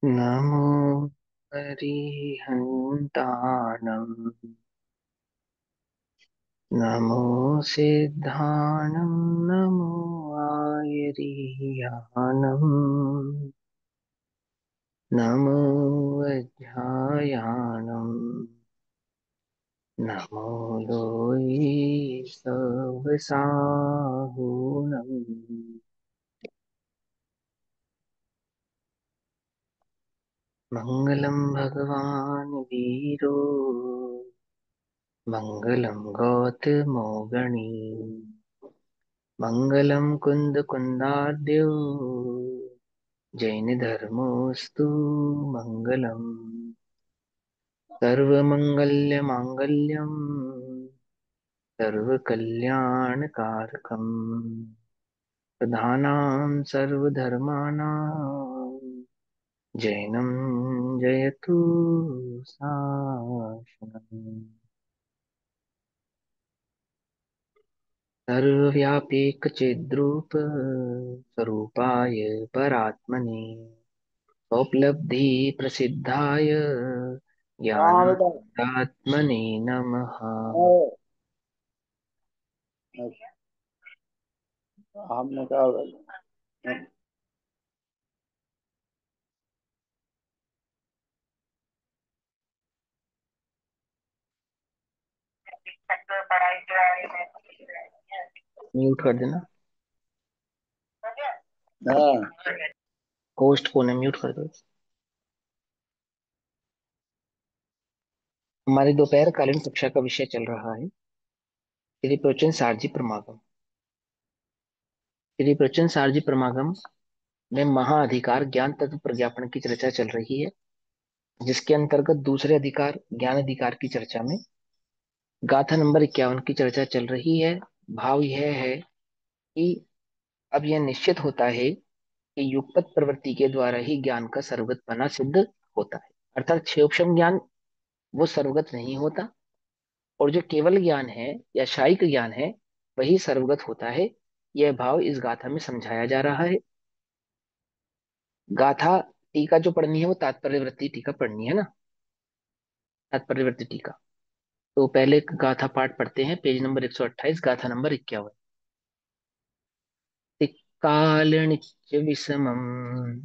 नमो हरिहन्ताणम् नमो सिद्धाणं नमो आयरियाणम् नमो वैद्यायाणम् नमो लोये सवसाहुणम् मङ्गलं भगवान् वीरो मङ्गलं गौतमो गणी मङ्गलं कुन्दकुन्दार्द्यो जैनधर्मोऽस्तु मङ्गलम् सर्वमङ्गल्यमाङ्गल्यं सर्वकल्याणकारकम् प्रधानां सर्वधर्माणां जैनं जयतु शासनम् सर्वव्यापीकचिद्रूप स्वरूपाय परात्मने उपलब्धि प्रसिद्धाय हाँ बेटा। ज्ञानात्मने नमः। हाँ, हमने कहा म्यूट कर देना। हाँ। होस्ट कौन है, म्यूट कर दो। हमारी दोपहर कालीन कक्षा का विषय चल रहा है श्री प्रवचन सारजी प्रमागम। श्री प्रवचन सारजी प्रमागम में महाअधिकार ज्ञान तत्व प्रज्ञापन की चर्चा चल रही है, जिसके अंतर्गत दूसरे अधिकार ज्ञान अधिकार की चर्चा में गाथा नंबर 51 की चर्चा चल रही है। भाव यह है कि अब यह निश्चित होता है कि युगपत प्रवृत्ति के द्वारा ही ज्ञान का सर्वगत बना सिद्ध होता है। अर्थात क्षेपक्षम ज्ञान वो सर्वगत नहीं होता, और जो केवल ज्ञान है या शायिक ज्ञान है वही सर्वगत होता है। यह भाव इस गाथा में समझाया जा रहा है। गाथा टीका जो पढ़नी है वो तात्पर्यवृत्ति टीका पढ़नी है ना, तात्पर्यवृत्ति टीका। तो पहले गाथा पाठ पढ़ते हैं, पेज नंबर 128, गाथा नंबर 51। कालनिच विषमम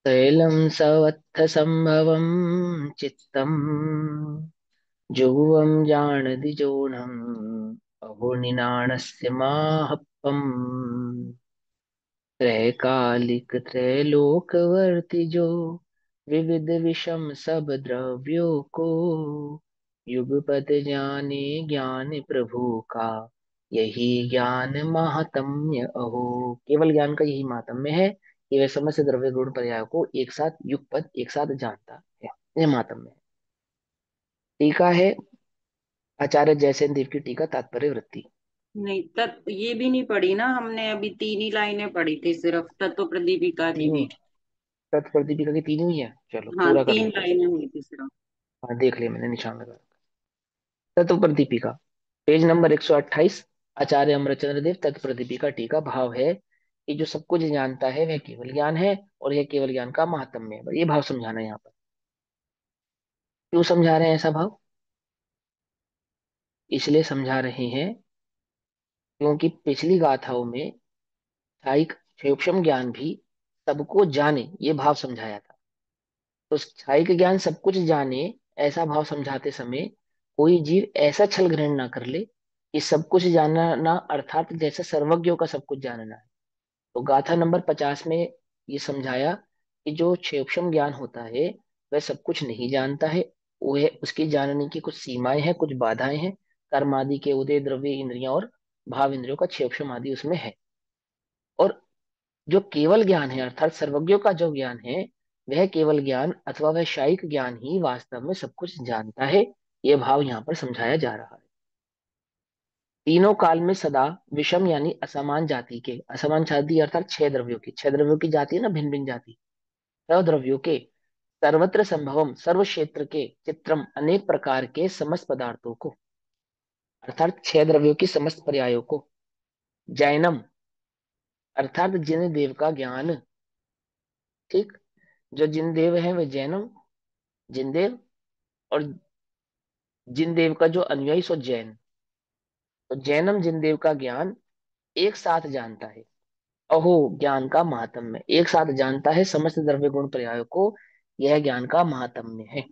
तैलं सवत्थ संभवम चित्तम जुगुवं जानदिजोणम् अहो निनाणस्य माहप्पम् त्रैकालिक त्रैलोकवर्तिजो विविध विषम सब द्रव्यों को युगपत जाने ज्ञान प्रभु का यही ज्ञान महात्म्य अहो। केवल ज्ञान का यही महात्म्य है कि वह समस्त द्रव्य गुण पर्याय को एक साथ युगपत एक साथ जानता है। यह महात्म्य है। टीका है आचार्य जयसेन देव की टीका तात्पर्य वृत्ति। नहीं, तत् ये भी नहीं पढ़ी ना हमने, अभी तीन ही लाइनें पढ़ी थी सिर्फ, तत्व प्रदीपिका की तीन ही भी। तत्पर दीपिका की तीन ही है, चलो हाँ, पूरा कर तीन लेते हैं। लाइनें हुई थी सिर्फ। हाँ देख लिया मैंने, निशान लगा। तत्पर दीपिका पेज नंबर 128, आचार्य अमरचंद्र देव तत्पर दीपिका टीका। भाव है कि जो सब कुछ जानता है वह केवल ज्ञान है, और यह केवल ज्ञान का महात्म्य है। ये भाव समझाना है यहाँ पर। क्यों समझा रहे हैं ऐसा भाव? इसलिए समझा रहे हैं क्योंकि पिछली गाथाओं में छाइक सूक्ष्म ज्ञान भी सबको जाने ये भाव समझाया था। तो छाइक ज्ञान सब कुछ जाने ऐसा भाव समझाते समय कोई जीव ऐसा छल ग्रहण ना कर ले कि सब कुछ जानना अर्थात जैसे सर्वज्ञों का सब कुछ जानना है। तो गाथा नंबर 50 में ये समझाया कि जो सूक्ष्म ज्ञान होता है वह सब कुछ नहीं जानता है। वह उसकी जानने की कुछ सीमाएं हैं, कुछ बाधाएं हैं। कर्म आदि के उदय, द्रव्य इंद्रियां और भाव इंद्रियों का सूक्ष्म आदि उसमें है। और जो केवल ज्ञान है अर्थात सर्वज्ञों का जो ज्ञान है वह केवल ज्ञान अथवा वह शायिक ज्ञान ही वास्तव में सब कुछ जानता है। यह भाव यहाँ पर समझाया जा रहा है। तीनों काल में सदा विषम यानी असमान जाति के, असमान जाति अर्थात छह द्रव्यों की, छह द्रव्यों की जाति है ना, भिन्न भिन्न जाति, छह द्रव्यों के सर्वत्र संभवम सर्व क्षेत्र के चित्रम अनेक प्रकार के समस्त पदार्थों को, अर्थात छह द्रव्यों की समस्त पर्यायों को, जैनम अर्थात जिन देव का ज्ञान, ठीक, जो जिनदेव है वे जैनम, जिनदेव, और जिनदेव का जो अनुयायी सो जैन। तो जैनम जिनदेव का ज्ञान एक साथ जानता है। अहो ज्ञान का महात्म्य, एक साथ जानता है समस्त द्रव्य गुण पर्यायों को, यह ज्ञान का महात्म्य है।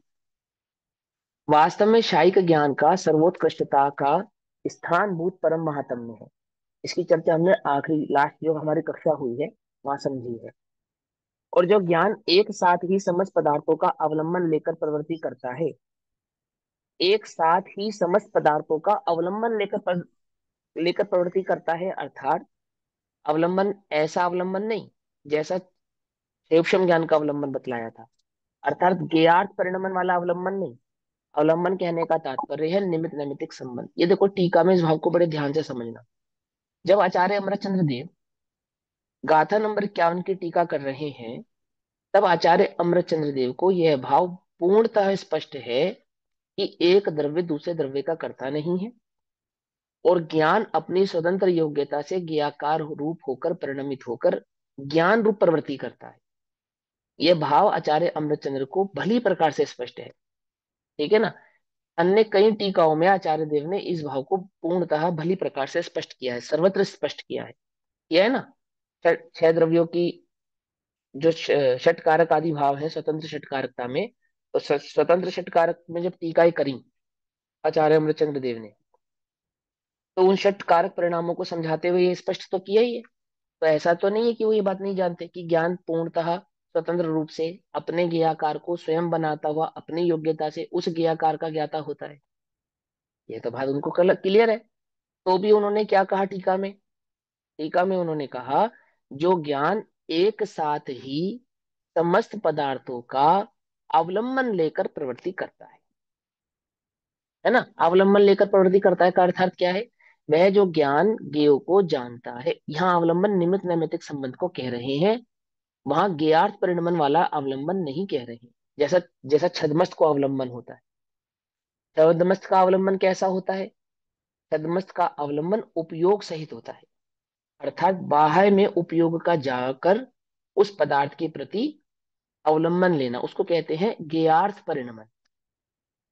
वास्तव में शायिक ज्ञान का सर्वोत्कृष्टता का स्थानभूत परम महात्म्य है। इसकी चर्चा हमने आखिरी लास्ट जो हमारी कक्षा हुई है वहां समझी है। और जो ज्ञान एक साथ ही समस्त पदार्थों का अवलंबन लेकर प्रवृत्ति करता है, एक साथ ही समस्त पदार्थों का अवलंबन लेकर प्रवृत्ति करता है, अर्थात अवलंबन ऐसा अवलंबन नहीं जैसा सूक्ष्म ज्ञान का अवलंबन बतलाया था, अर्थात ज्ञेयार्थ परिणमन वाला अवलंबन नहीं। अवलंबन कहने का तात्पर्य है निमित्त नैमित्तिक संबंध। ये देखो टीका में इस भाव को बड़े ध्यान से समझना। जब आचार्य अमरचंद्र देव गाथा नंबर 51 की टीका कर रहे हैं, तब आचार्य अमरचंद्र देव को यह भाव पूर्णतः स्पष्ट है कि एक द्रव्य दूसरे द्रव्य का कर्ता नहीं है, और ज्ञान अपनी स्वतंत्र योग्यता से ज्ञाकार रूप होकर परिणमित होकर ज्ञान रूप प्रवृत्ति करता है। यह भाव आचार्य अमृतचंद्र को भली प्रकार से स्पष्ट है। ठीक है ना। अन्य कई टीकाओं में आचार्य देव ने इस भाव को पूर्णतः भली प्रकार से स्पष्ट किया है, सर्वत्र स्पष्ट किया है। यह है ना। छह द्रव्यों की जो षटकारक आदि भाव है स्वतंत्र षटकारकता में, तो स्वतंत्र षटकारक में जब टीकाएं करी आचार्य अमृतचंद्र देव ने, तो उन षटकारक परिणामों को समझाते हुए ये स्पष्ट तो किया ही है। तो ऐसा तो नहीं है कि वो ये बात नहीं जानते कि ज्ञान पूर्णतः स्वतंत्र रूप से अपने ज्ञाकार को स्वयं बनाता हुआ अपनी योग्यता से उस ज्ञाकार का ज्ञाता होता है। ये तो बात उनको क्लियर है। तो भी उन्होंने क्या कहा टीका में? टीका में उन्होंने कहा जो ज्ञान एक साथ ही समस्त पदार्थों का अवलंबन लेकर प्रवृत्ति करता है ना। अवलंबन लेकर प्रवृत्ति करता है का अर्थात क्या है? वह जो ज्ञान ज्ञेय को जानता है, यहाँ अवलंबन निमित्त नैमित्तिक संबंध को कह रहे हैं, वहां ज्ञेयार्थ परिणमन वाला अवलंबन नहीं कह रहे हैं। जैसा जैसा छद्मस्त को अवलंबन होता है। छद्मस्त का अवलंबन कैसा होता है? छद्मस्त का अवलंबन उपयोग सहित होता है, अर्थात बाह्य में उपयोग का जाकर उस पदार्थ के प्रति अवलंबन लेना, उसको कहते हैं ज्ञेयार्थ परिणमन।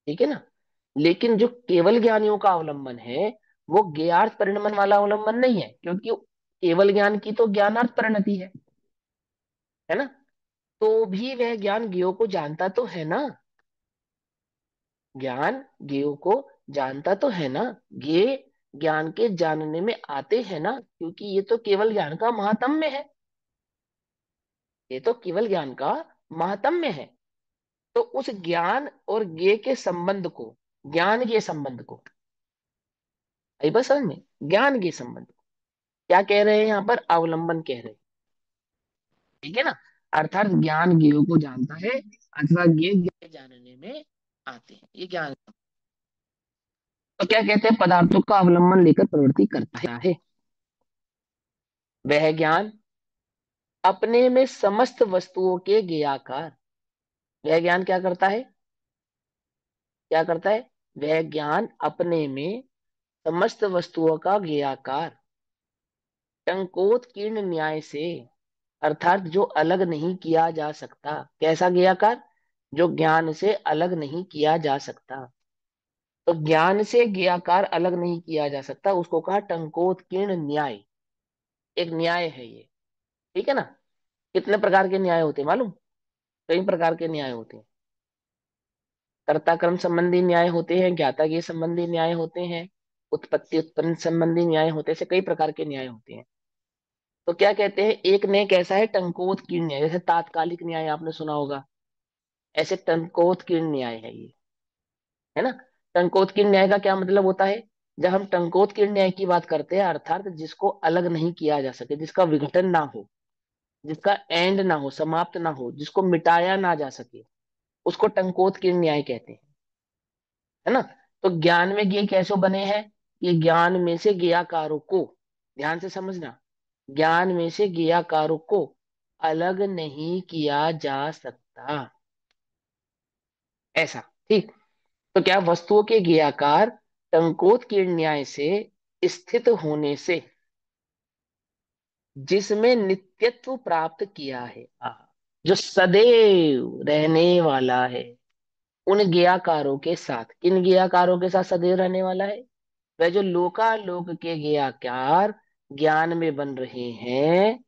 ठीक है ना। लेकिन जो केवल ज्ञानियों का अवलंबन है, वो ज्ञेयार्थ परिणमन वाला अवलंबन नहीं है, क्योंकि केवल ज्ञान की तो ज्ञानार्थ परिणति है ना। तो भी वह ज्ञान ज्ञेय को जानता तो है ना। ज्ञान ज्ञेय को जानता तो है ना। ज्ञेय ज्ञान के जानने में आते हैं ना, क्योंकि ये तो केवल ज्ञान का महात्म्य है। ये तो केवल ज्ञान का महात्म्य है। तो उस ज्ञान और ज्ञेय के संबंध को, ज्ञान के संबंध को, आई बस समझ में, ज्ञान के संबंध को क्या कह रहे हैं यहाँ पर? अवलंबन कह रहे हैं। ठीक है ना। अर्थात ज्ञान ज्ञेय को जानता है अथवा ज्ञेय ज्ञेय जानने में आते हैं, ये ज्ञान। तो क्या कहते हैं? पदार्थों का अवलंबन लेकर प्रवृत्ति करता है। वह ज्ञान अपने में समस्त वस्तुओं के ज्ञाकार, वह ज्ञान क्या करता है? क्या करता है? वह ज्ञान अपने में समस्त वस्तुओं का ज्ञाकार, टंकोत्कीर्ण न्याय से, अर्थात जो अलग नहीं किया जा सकता। कैसा ज्ञाकार? जो ज्ञान से अलग नहीं किया जा सकता। तो ज्ञान से ज्ञाकार अलग नहीं किया जा सकता, उसको कहा टंकोत्कीर्ण न्याय। एक न्याय है ये। ठीक है ना। कितने प्रकार के न्याय होते हैं मालूम? कई प्रकार के न्याय होते हैं। कर्ता कर्म संबंधी न्याय होते हैं, ज्ञाता के संबंधी न्याय होते हैं, उत्पत्ति उत्पन्न संबंधी न्याय होते हैं, ऐसे कई प्रकार के न्याय होते हैं। तो क्या कहते हैं? एक न्याय कैसा है? टंकोत्कीर्ण न्याय। जैसे तात्कालिक न्याय आपने सुना होगा, ऐसे टंकोत्कीर्ण न्याय है ये, है ना। टंकोत्कीर्ण न्याय का क्या मतलब होता है? जब हम टंकोत्कीर्ण न्याय की बात करते हैं, अर्थात जिसको अलग नहीं किया जा सके, जिसका विघटन ना हो, जिसका एंड ना हो, समाप्त ना हो, जिसको मिटाया ना जा सके, उसको टंकोत्कीर्ण न्याय कहते हैं, है ना। तो ज्ञान में ज्ञेय कैसे बने हैं? ये ज्ञान में से ज्ञेयाकारों को, ध्यान से समझना, ज्ञान में से ज्ञेयाकारों को अलग नहीं किया जा सकता, ऐसा। ठीक। तो क्या वस्तुओं के ज्ञेयाकार टंकोत्कीर्ण न्याय से स्थित होने से जिसमें नित्यत्व प्राप्त किया है, जो सदैव रहने वाला है उन ज्ञाकारों के साथ। किन ज्ञाकारों के साथ सदैव रहने वाला है? वह जो लोकालोक के ज्ञाकार ज्ञान में बन रहे हैं,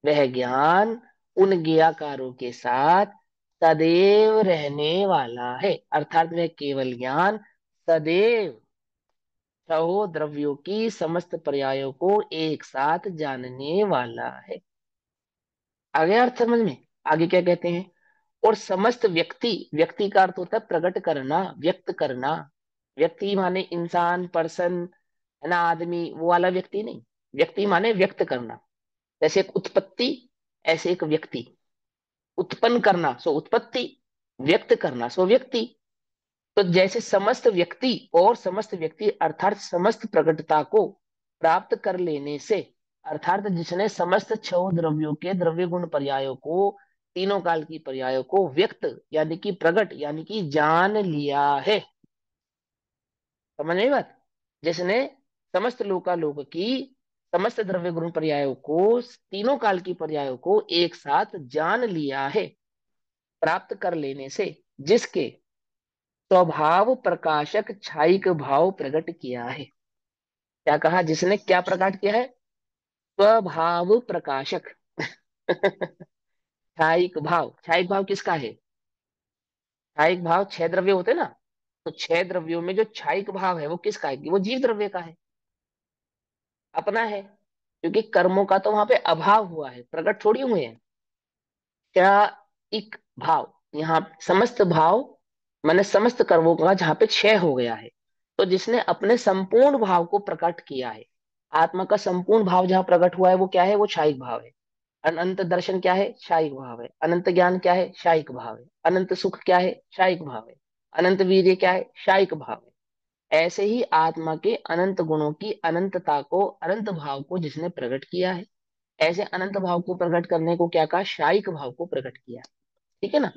वह ज्ञान उन ज्ञाकारों के साथ सदैव रहने वाला है। अर्थात वह केवल ज्ञान सदैव छहो द्रव्यों की समस्त पर्यायों को एक साथ जानने वाला है। आगे अर्थ समझ में? आगे क्या कहते हैं? और समस्त व्यक्ति, व्यक्ति का अर्थ होता है प्रकट करना, व्यक्त करना। व्यक्ति माने इंसान, पर्सन, है ना, आदमी, वो वाला व्यक्ति नहीं। व्यक्ति माने व्यक्त करना। जैसे एक उत्पत्ति, ऐसे एक व्यक्ति। उत्पन्न करना सो उत्पत्ति, व्यक्त करना सो व्यक्ति। तो जैसे समस्त व्यक्ति और समस्त व्यक्ति अर्थात समस्त प्रकटता को प्राप्त कर लेने से, अर्थात जिसने समस्त छह द्रव्यों के द्रव्य गुण पर्यायों को, तीनों काल की पर्यायों को व्यक्त यानी कि प्रकट यानी कि जान लिया है। समझ में बात? जिसने समस्त लोकालोक की समस्त द्रव्य गुण पर्यायों को, तीनों काल की पर्यायों को एक साथ जान लिया है, प्राप्त कर लेने से, जिसके स्वभाव प्रकाशक छायिक भाव प्रकट किया है। क्या कहा? जिसने क्या प्रकट किया है? स्वभाव प्रकाशक छायिक भाव। छायिक भाव किसका है? छायिक भाव छह द्रव्य होते ना, तो छह द्रव्यों में जो छायिक भाव है वो किसका है? वो जीव द्रव्य का है, अपना है। क्योंकि कर्मों का तो वहां पे अभाव हुआ है, प्रकट थोड़ी हुए हैं। क्या? एक भाव, यहाँ समस्त भाव माने समस्त कर्मों का जहां पे क्षय हो गया है, तो जिसने अपने संपूर्ण भाव को प्रकट किया है, आत्मा का संपूर्ण भाव जहां प्रकट हुआ है वो क्या है? वो शायिक भाव है। अनंत दर्शन क्या है? शायिक भाव है। अनंत ज्ञान क्या है? शायिक भाव है। अनंत सुख क्या है? शायिक भाव है। अनंत वीर्य क्या है? शायिक भाव है। ऐसे ही आत्मा के अनंत गुणों की अनंतता को, अनंत भाव को जिसने प्रकट किया है, ऐसे अनंत भाव को प्रकट करने को क्या कहा? शायिक भाव को प्रकट किया। ठीक है ना?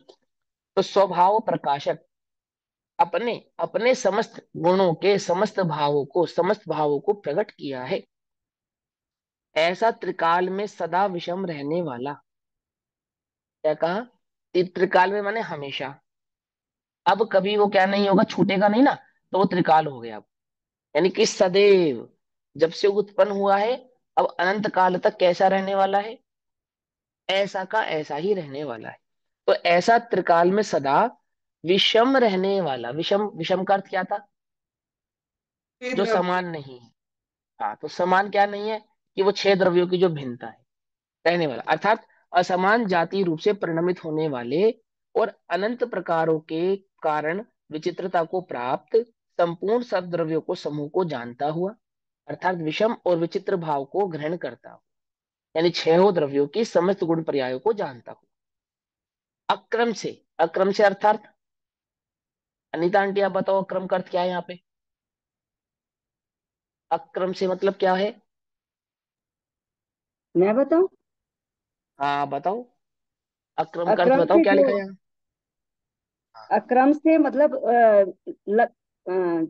तो स्वभाव प्रकाशक अपने अपने समस्त गुणों के समस्त भावों को, समस्त भावों को प्रकट किया है। ऐसा त्रिकाल में सदा विषम रहने वाला। क्या कहा? त्रिकाल में माने हमेशा। अब कभी वो क्या नहीं होगा, छूटेगा नहीं ना, तो वो त्रिकाल हो गया अब। यानी कि सदैव, जब से उत्पन्न हुआ है, अब अनंत काल तक कैसा रहने वाला है? ऐसा का ऐसा ही रहने वाला है। तो ऐसा त्रिकाल में सदा विषम रहने वाला। विषम, विषम का अर्थ क्या था? जो समान नहीं है। हाँ, तो समान क्या नहीं है? कि वो छह द्रव्यों की जो भिन्नता है, रहने वाला, अर्थात असमान जाति रूप से परिणमित होने वाले और अनंत प्रकारों के कारण विचित्रता को प्राप्त संपूर्ण सब द्रव्यों को, समूह को जानता हुआ, अर्थात विषम और विचित्र भाव को ग्रहण करता हुआ, यानी छहों द्रव्यों की समस्त गुण पर्यायों को जानता हुआ। अक्रम से, अक्रम से अर्थात, अनिता आंटी आप बताओ अक्रम का अर्थ क्या है यहाँ पे? अक्रम से मतलब क्या है? मैं बताऊं? हाँ बताओ, अक्रम का अर्थ अक्रम बताओ, से क्या जो, लिखा है यहाँ? हाँ, अक्रम से मतलब आराम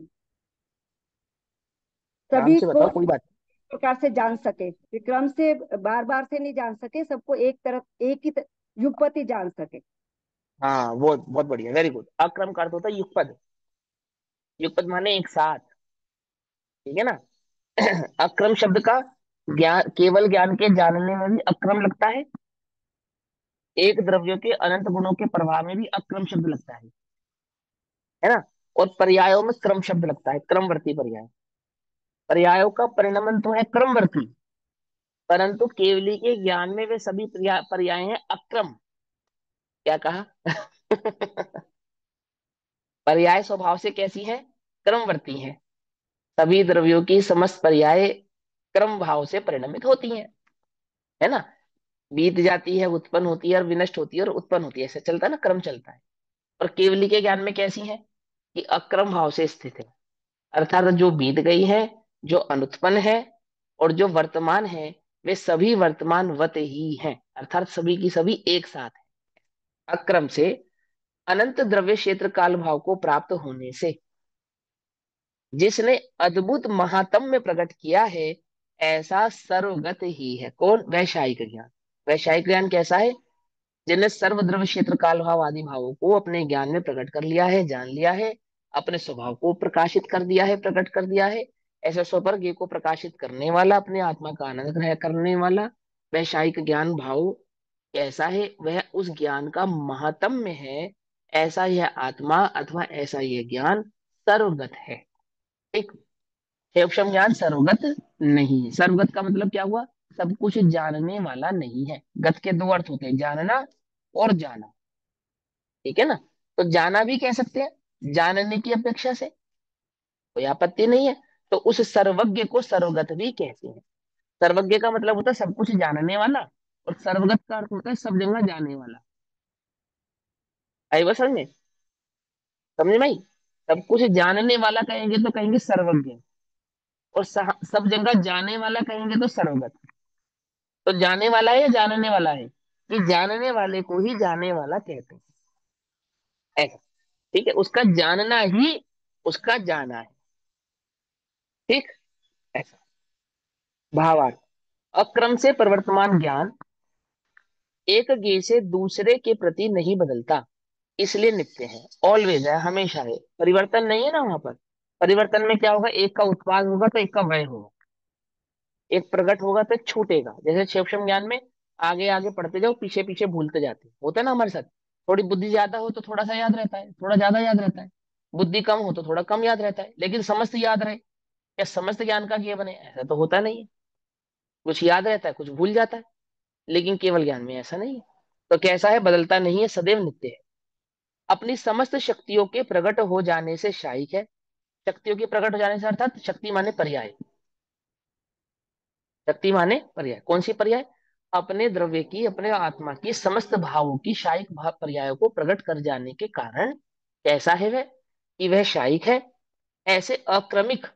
सभी से को बताओ, कोई बात प्रकार से जान सके, विक्रम से बार बार से नहीं जान सके, सबको एक तरफ एक ही युगपत ही जान सके। नहीं। हाँ, वो बहुत बढ़िया, वेरी गुड। अक्रम का अर्थ होता है युगपद। युगपद माने एक साथ। ठीक है ना? अक्रम शब्द का ज्ञान, केवल ज्ञान के जानने में भी अक्रम लगता है। एक द्रव्य के अनंत गुणों के प्रभाव में भी अक्रम शब्द लगता है ना? और पर्यायों में क्रम शब्द लगता है, क्रमवर्ती पर्याय। पर्यायों का परिणमन तो है क्रमवर्ती, परंतु केवली के ज्ञान में वे सभी पर्याय हैं अक्रम। क्या कहा? पर्याय स्वभाव से कैसी है? क्रमवर्ती है। सभी द्रव्यों की समस्त पर्याय क्रम भाव से परिणमित होती हैं, है ना? बीत जाती है, उत्पन्न होती है और विनष्ट होती है और उत्पन्न होती है, ऐसे चलता है ना, क्रम चलता है। और केवली के ज्ञान में कैसी है? कि अक्रम भाव से स्थित है। अर्थात जो बीत गई है, जो अनुत्पन्न है और जो वर्तमान है, वे सभी वर्तमान वत ही हैं, अर्थात सभी की सभी एक साथ है। अक्रम से अनंत द्रव्य क्षेत्र काल भाव को प्राप्त होने से जिसने अद्भुत महात्म में प्रकट किया है, ऐसा सर्वगत ही है। कौन? वैषयिक ज्ञान। वैषयिक ज्ञान कैसा है? जिनने सर्वद्रव्य क्षेत्र काल भाव आदि भावों को अपने ज्ञान में प्रकट कर लिया है, जान लिया है, अपने स्वभाव को प्रकाशित कर दिया है, प्रकट कर दिया है, ऐसे स्वपर्ग को प्रकाशित करने वाला, अपने आत्मा का आनंद ग्रहण करने वाला वैषयिक ज्ञान भाव कैसा है, वह उस ज्ञान का महात्म्य है। ऐसा यह आत्मा अथवा ऐसा यह ज्ञान सर्वगत है। ठीक। हेयक्षम ज्ञान सर्वगत नहीं है। सर्वगत का मतलब क्या हुआ? सब कुछ जानने वाला नहीं है। गत के दो अर्थ होते हैं, जानना और जाना। ठीक है ना? तो जाना भी कह सकते हैं, जानने की अपेक्षा से कोई आपत्ति नहीं है। तो उस सर्वज्ञ को सर्वगत भी कहते हैं। सर्वज्ञ का मतलब होता है सब कुछ जानने वाला, और सर्वगत का अर्थ होता है सब जगह जाने वाला। आई बात समझ में? समझे भाई? सब कुछ जानने वाला कहेंगे तो कहेंगे सर्वज्ञ, और सब जगह जाने वाला कहेंगे तो सर्वगत। तो जाने वाला है या जानने वाला है? कि जानने वाले को ही जाने वाला कहते हैं, ऐसा। ठीक है, उसका जानना ही उसका जाना है। ठीक। ऐसा। भावार्थ। अक्रम से प्रवर्तमान ज्ञान एक गेय से दूसरे के प्रति नहीं बदलता, इसलिए नित्य है, ऑलवेज है, हमेशा है, परिवर्तन नहीं है ना वहां पर। परिवर्तन में क्या होगा? एक का उत्पाद होगा तो एक का व्यय होगा, एक प्रकट होगा तो एक छूटेगा। जैसे शिवक्षम ज्ञान में आगे आगे पढ़ते जाओ, पीछे पीछे भूलते जाते, होता है ना हमारे साथ। थोड़ी बुद्धि ज्यादा हो तो थोड़ा सा याद रहता है, थोड़ा ज्यादा याद रहता है। बुद्धि कम हो तो थोड़ा कम याद रहता है, लेकिन समस्त याद रहे, या समस्त ज्ञान का ये बने, ऐसा तो होता नहीं है। कुछ याद रहता है, कुछ भूल जाता है, लेकिन केवल ज्ञान में ऐसा नहीं है। तो कैसा है? बदलता नहीं है, सदैव नित्य है। अपनी समस्त शक्तियों के प्रकट हो जाने से शायिक है। शक्तियों के प्रकट हो जाने से अर्थात शक्ति माने पर्याय। शक्ति माने पर्याय, कौन सी पर्याय? अपने द्रव्य की, अपने आत्मा की समस्त भावों की शायिक भाव पर्यायों को प्रकट कर जाने के कारण कैसा है वह? कि वह शायिक है। ऐसे अक्रमिक,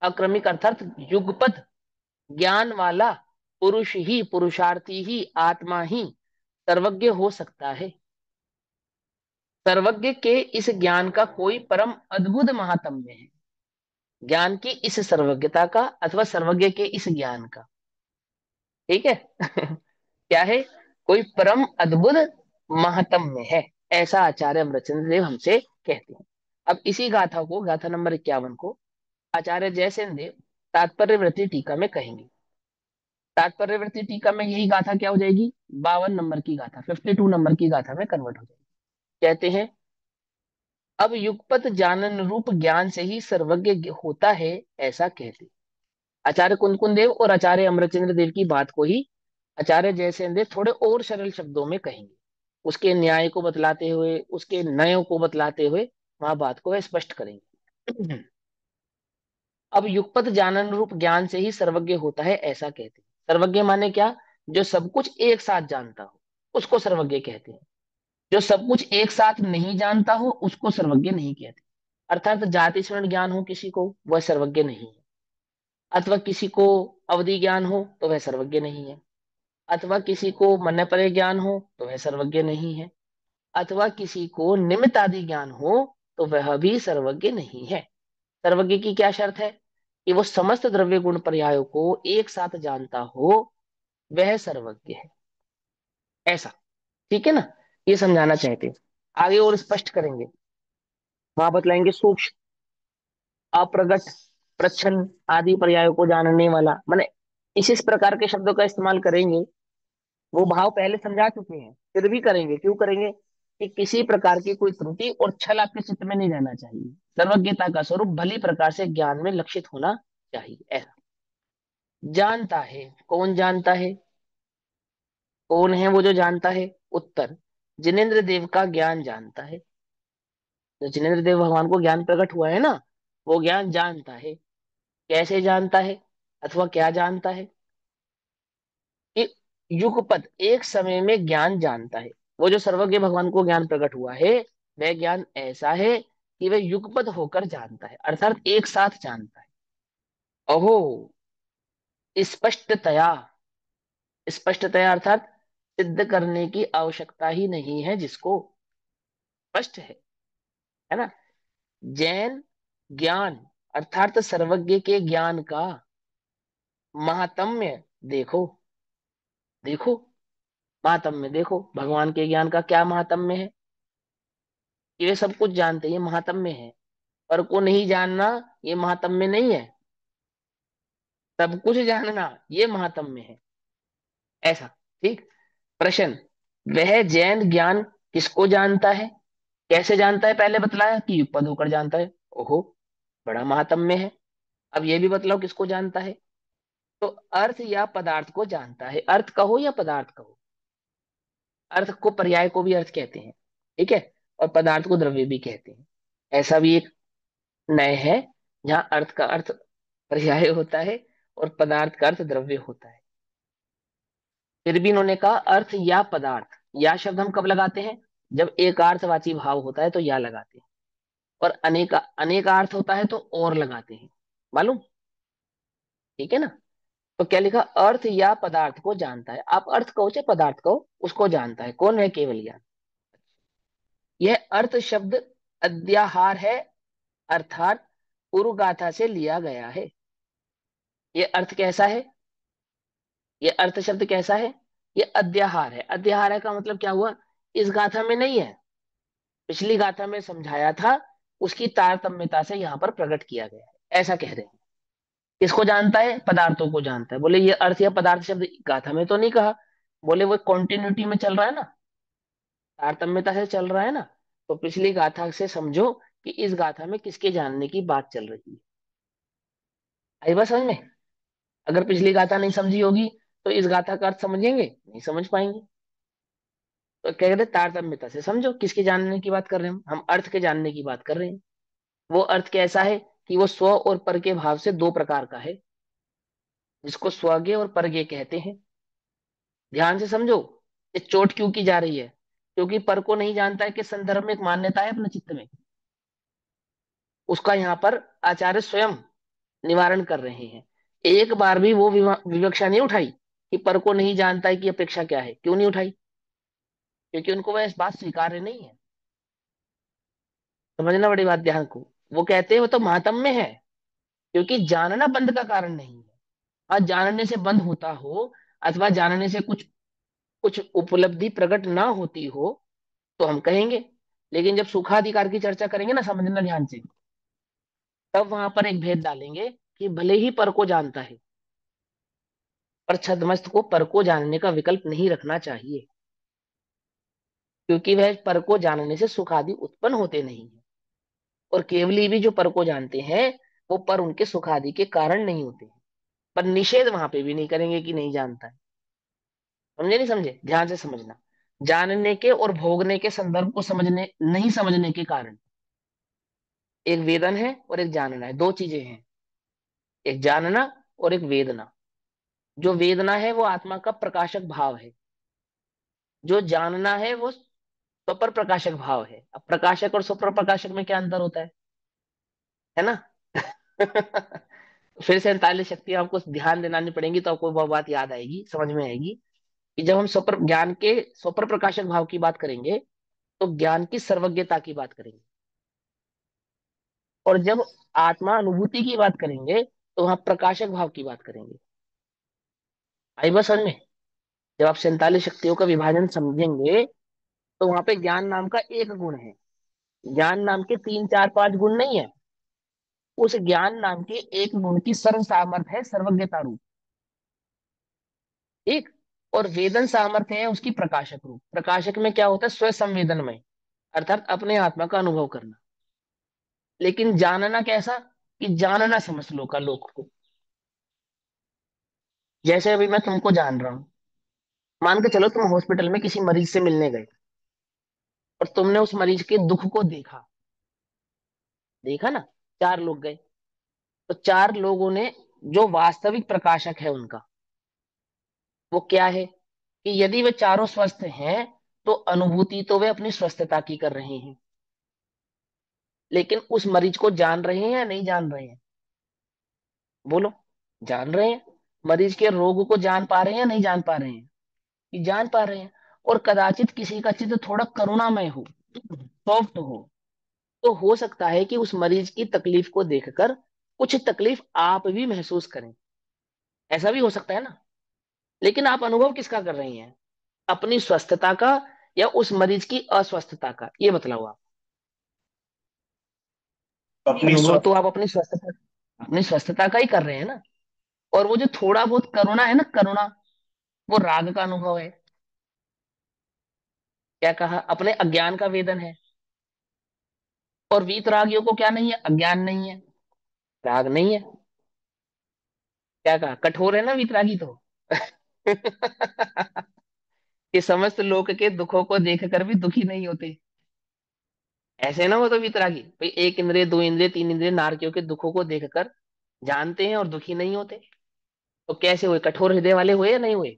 अक्रमिक अर्थात युगपत ज्ञान वाला पुरुष ही, पुरुषार्थी ही, आत्मा ही सर्वज्ञ हो सकता है। सर्वज्ञ के इस ज्ञान का कोई परम अद्भुत महात्म्य है। ज्ञान की इस सर्वज्ञता का अथवा सर्वज्ञ के इस ज्ञान का, ठीक है, क्या है? कोई परम अद्भुत महात्म्य है, ऐसा आचार्य अमृतचंद्र देव हमसे कहते हैं। अब इसी गाथा को, गाथा नंबर 51 को आचार्य जयसेन देव तात्पर्य वृत्ति टीका में कहेंगे। तात्पर्य वृत्ति टीका में यही गाथा क्या हो जाएगी? 52 नंबर की गाथा, 52 नंबर की गाथा में कन्वर्ट हो जाएगी। कहते हैं, अब युगपत जानन रूप ज्ञान से ही सर्वज्ञ होता है, ऐसा कहते हैं। आचार्य कुंदकुन देव और आचार्य अमरचंद्र देव की बात को ही आचार्य जयसेन देव थोड़े और सरल शब्दों में कहेंगे। उसके न्याय को बतलाते हुए, उसके नयों को बतलाते हुए वहां बात को वह स्पष्ट करेंगे। अब युगपत जानन रूप ज्ञान से ही सर्वज्ञ होता है, ऐसा कहते हैं। सर्वज्ञ माने क्या? जो सब कुछ एक साथ जानता हो, उसको सर्वज्ञ कहते हैं। जो सब कुछ एक साथ नहीं जानता हो, उसको सर्वज्ञ नहीं कहते। अर्थात जाति स्मरण ज्ञान हो किसी को, वह सर्वज्ञ नहीं है। अथवा किसी को अवधि ज्ञान हो तो वह सर्वज्ञ नहीं है। अथवा किसी को मन परे ज्ञान हो तो वह सर्वज्ञ नहीं है। अथवा किसी को निमित्त आदि ज्ञान हो तो वह भी सर्वज्ञ नहीं है। सर्वज्ञ की क्या शर्त है? कि वो समस्त द्रव्य गुण पर्यायों को एक साथ जानता हो, वह सर्वज्ञ है, ऐसा। ठीक है ना? ये समझाना चाहते हैं। आगे और स्पष्ट करेंगे, वहां बतलाएंगे सूक्ष्म, अप्रगट, प्रच्छन्न आदि पर्यायों को जानने वाला, माने इस प्रकार के शब्दों का इस्तेमाल करेंगे। वो भाव पहले समझा चुके हैं, फिर भी करेंगे। क्यों करेंगे? कि किसी प्रकार की कोई त्रुटि और छल आपके चित्त में नहीं रहना चाहिए। सर्वज्ञता का स्वरूप भली प्रकार से ज्ञान में लक्षित होना चाहिए, ऐसा। जानता है, कौन जानता है? कौन है वो जो जानता है? उत्तर, जिनेन्द्र देव का ज्ञान जानता है। तो जिनेन्द्र देव भगवान को ज्ञान प्रकट हुआ है ना, वो ज्ञान जानता है। कैसे जानता है? अथवा क्या जानता है? कि युगपत एक समय में ज्ञान जानता है। वो जो सर्वज्ञ भगवान को ज्ञान प्रकट हुआ है, वह ज्ञान ऐसा है कि वह युगपत होकर जानता है, अर्थात एक साथ जानता है। अहो, स्पष्टतया, स्पष्टतया अर्थात सिद्ध करने की आवश्यकता ही नहीं है जिसको, स्पष्ट है ना? जैन ज्ञान अर्थात सर्वज्ञ के ज्ञान का महात्म्य देखो, देखो। महात्म्य देखो, भगवान के ज्ञान का क्या महात्म्य है, कि वे सब कुछ जानते हैं, ये महात्म्य है। पर को नहीं जानना, ये महात्म्य नहीं है। सब कुछ जानना, ये महात्म्य है। ऐसा। ठीक। प्रश्न, वह जैन ज्ञान किसको जानता है, कैसे जानता है, पहले बतलाया कि युगपद होकर जानता है। ओहो, बड़ा महात्म्य है। अब ये भी बतलाओ किसको जानता है। तो अर्थ या पदार्थ को जानता है, अर्थ कहो या पदार्थ कहो। अर्थ को, पर्याय को भी अर्थ कहते हैं, ठीक है, और पदार्थ को द्रव्य भी कहते हैं। ऐसा भी एक नय है, जहाँ अर्थ का अर्थ पर्याय होता है और पदार्थ का अर्थ द्रव्य होता है। फिर भी इन्होंने कहा अर्थ या पदार्थ। या शब्द हम कब लगाते हैं, जब एकार्थवाची भाव होता है तो या लगाते हैं, और अनेकार्थ होता है तो और लगाते हैं, मालूम। ठीक है ना। तो क्या लिखा, अर्थ या पदार्थ को जानता है। आप अर्थ कहो चाहे पदार्थ कहो, उसको जानता है। कौन है, केवल ज्ञान। यह अर्थ शब्द अध्याहार है, अर्थात पूर्व गाथा से लिया गया है। ये अर्थ कैसा है, ये अर्थ शब्द कैसा है, ये अध्याहार है। अध्याहार है का मतलब क्या हुआ, इस गाथा में नहीं है, पिछली गाथा में समझाया था, उसकी तारतम्यता से यहाँ पर प्रकट किया गया है, ऐसा कह रहे हैं। किसको जानता है, पदार्थों को जानता है। बोले ये अर्थ या पदार्थ शब्द गाथा में तो नहीं कहा। बोले वो कॉन्टिन्यूटी में चल रहा है ना, तारतम्यता से चल रहा है ना। तो पिछली गाथा से समझो कि इस गाथा में किसके जानने की बात चल रही है। आई बात समझ में। अगर पिछली गाथा नहीं समझी होगी तो इस गाथा का अर्थ समझेंगे नहीं, समझ पाएंगे। तो क्या कहते हैं, तारतम्यता से समझो किसके जानने की बात कर रहे हैं, हम अर्थ के जानने की बात कर रहे हैं। वो अर्थ कैसा है, कि वो स्व और पर के भाव से दो प्रकार का है, जिसको स्वज्ञ और परज्ञ कहते हैं। ध्यान से समझो, ये चोट क्यों की जा रही है, क्योंकि पर को नहीं जानता है, कि संदर्भ में एक मान्यता है अपने चित्त में, उसका यहाँ पर आचार्य स्वयं निवारण कर रहे हैं। एक बार भी वो विवक्षा नहीं उठाई कि पर को नहीं जानता है की अपेक्षा क्या है। क्यों नहीं उठाई, क्योंकि उनको वह इस बात स्वीकार्य नहीं है। समझना बड़ी बात, ध्यान को। वो कहते हैं वो तो महात्म्य है, क्योंकि जानना बंद का कारण नहीं है। हाँ, जानने से बंद होता हो, अथवा जानने से कुछ कुछ उपलब्धि प्रकट ना होती हो, तो हम कहेंगे। लेकिन जब सुखाधिकार की चर्चा करेंगे ना, समझना ध्यान से, तब वहां पर एक भेद डालेंगे कि भले ही पर को जानता है, पर छद्मस्त को पर को जानने का विकल्प नहीं रखना चाहिए, क्योंकि वह पर को जानने से सुख आदि उत्पन्न होते नहीं है। और केवली भी जो पर को जानते हैं, वो पर उनके सुख आदि के कारण नहीं होते हैं। पर निषेध वहां पे भी नहीं करेंगे कि नहीं जानता है। समझे नहीं समझे, ध्यान से समझना। जानने के और भोगने के संदर्भ को समझने नहीं समझने के कारण, एक वेदन है और एक जानना है, दो चीजें हैं। एक जानना और एक वेदना। जो वेदना है वो आत्मा का प्रकाशक भाव है, जो जानना है वो स्वपर प्रकाशक भाव है। अब प्रकाशक और स्वपर प्रकाशक में क्या अंतर होता है ना। फिर से 39 शक्तियां आपको ध्यान दिलानी पड़ेंगी, तो आपको वह बात याद आएगी, समझ में आएगी, कि जब हम स्वपर ज्ञान के स्वपर प्रकाशक भाव की बात करेंगे, तो ज्ञान की सर्वज्ञता की बात करेंगे। और जब आत्मा अनुभूति की बात करेंगे, तो वहां प्रकाशक भाव की बात करेंगे। आई बस समझ में। जब आप 47 शक्तियों का विभाजन समझेंगे, तो वहां पे ज्ञान नाम का एक गुण है। ज्ञान नाम के तीन चार पांच गुण नहीं है। उस ज्ञान नाम के एक गुण की सर्व सामर्थ्य है, सर्वज्ञता रूप। ठीक। और वेदन सामर्थ्य है उसकी प्रकाशक रूप। प्रकाशक में क्या होता है, स्व संवेदनमय, अर्थात अपने आत्मा का अनुभव करना। लेकिन जानना कैसा, कि जानना समझ लो का लोक को। जैसे अभी मैं तुमको जान रहा हूं, मान के चलो तुम हॉस्पिटल में किसी मरीज से मिलने गए, और तुमने उस मरीज के दुख को देखा। देखा ना, चार लोग गए, तो चार लोगों ने, जो वास्तविक प्रकाशक है उनका, वो क्या है, कि यदि वे चारों स्वस्थ हैं, तो अनुभूति तो वे अपनी स्वस्थता की कर रहे हैं। लेकिन उस मरीज को जान रहे हैं या नहीं जान रहे हैं, बोलो। जान रहे हैं। मरीज के रोग को जान पा रहे हैं या नहीं जान पा रहे हैं, कि जान पा रहे हैं। और कदाचित किसी का चित्त थोड़ा करुणामय हो, सॉफ्ट तो हो सकता है कि उस मरीज की तकलीफ को देखकर कुछ तकलीफ आप भी महसूस करें। ऐसा भी हो सकता है ना। लेकिन आप अनुभव किसका कर रही हैं, अपनी स्वस्थता का या उस मरीज की अस्वस्थता का, ये बतलाओ आप। अपनी अनुभव स्व तो आप अपनी स्वस्थता का ही कर रहे हैं ना। और वो जो थोड़ा बहुत करुणा है ना, करुणा, वो राग का अनुभव है। क्या कहा, अपने अज्ञान का वेदन है। और वीतरागियों को क्या नहीं है, अज्ञान नहीं है, राग नहीं है। क्या कहा, कठोर है ना वीतरागी तो। कि समस्त लोक के दुखों को देखकर भी दुखी नहीं होते। ऐसे ना, वो तो वीतरागी भाई, एक इंद्रिय, दो इंद्रिय, तीन इंद्रिय नारकियों के दुखों को देखकर जानते हैं और दुखी नहीं होते। तो कैसे हुए, कठोर हृदय वाले हुए या नहीं हुए,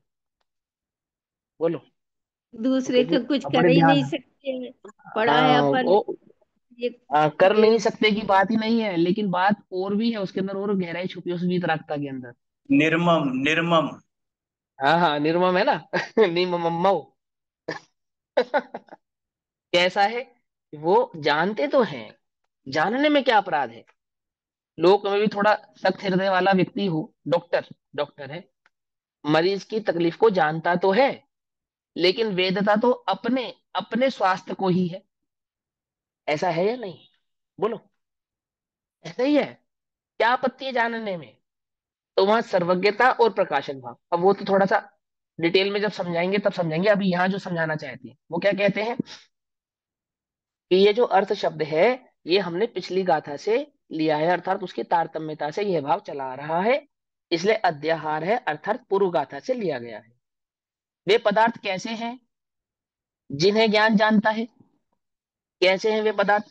बोलो। तो दूसरे क्योंकि का कुछ कर अपने ही नहीं ध्यान, सकते, पड़ा है हाँ अपन। वो ये कर ये नहीं सकते की बात ही नहीं है, लेकिन बात और भी है उसके अंदर, और गहराई छुपी है उस वीतरागता के अंदर। निर्मम निर्मम। हाँ हाँ, निर्मम है ना। निर्मम। कैसा है, वो जानते तो हैं, जानने में क्या अपराध है। लोक में भी थोड़ा सख्त हृदय वाला व्यक्ति हो, डॉक्टर, डॉक्टर है, मरीज की तकलीफ को जानता तो है, लेकिन वेदता तो अपने अपने स्वास्थ्य को ही है। ऐसा है या नहीं, बोलो। ऐसा ही है। क्या आपत्ति है जानने में। तो वहां सर्वज्ञता और प्रकाशक भाव, अब वो तो थोड़ा सा डिटेल में जब समझाएंगे तब समझाएंगे। अभी यहाँ जो समझाना चाहते हैं वो क्या कहते हैं, कि ये जो अर्थ शब्द है, ये हमने पिछली गाथा से लिया है, अर्थात उसकी तारतम्यता से यह भाव चला आ रहा है, इसलिए अध्याहार है, अर्थात पूर्व गाथा से लिया गया है। वे पदार्थ कैसे हैं जिन्हें ज्ञान जानता है। कैसे हैं वे पदार्थ,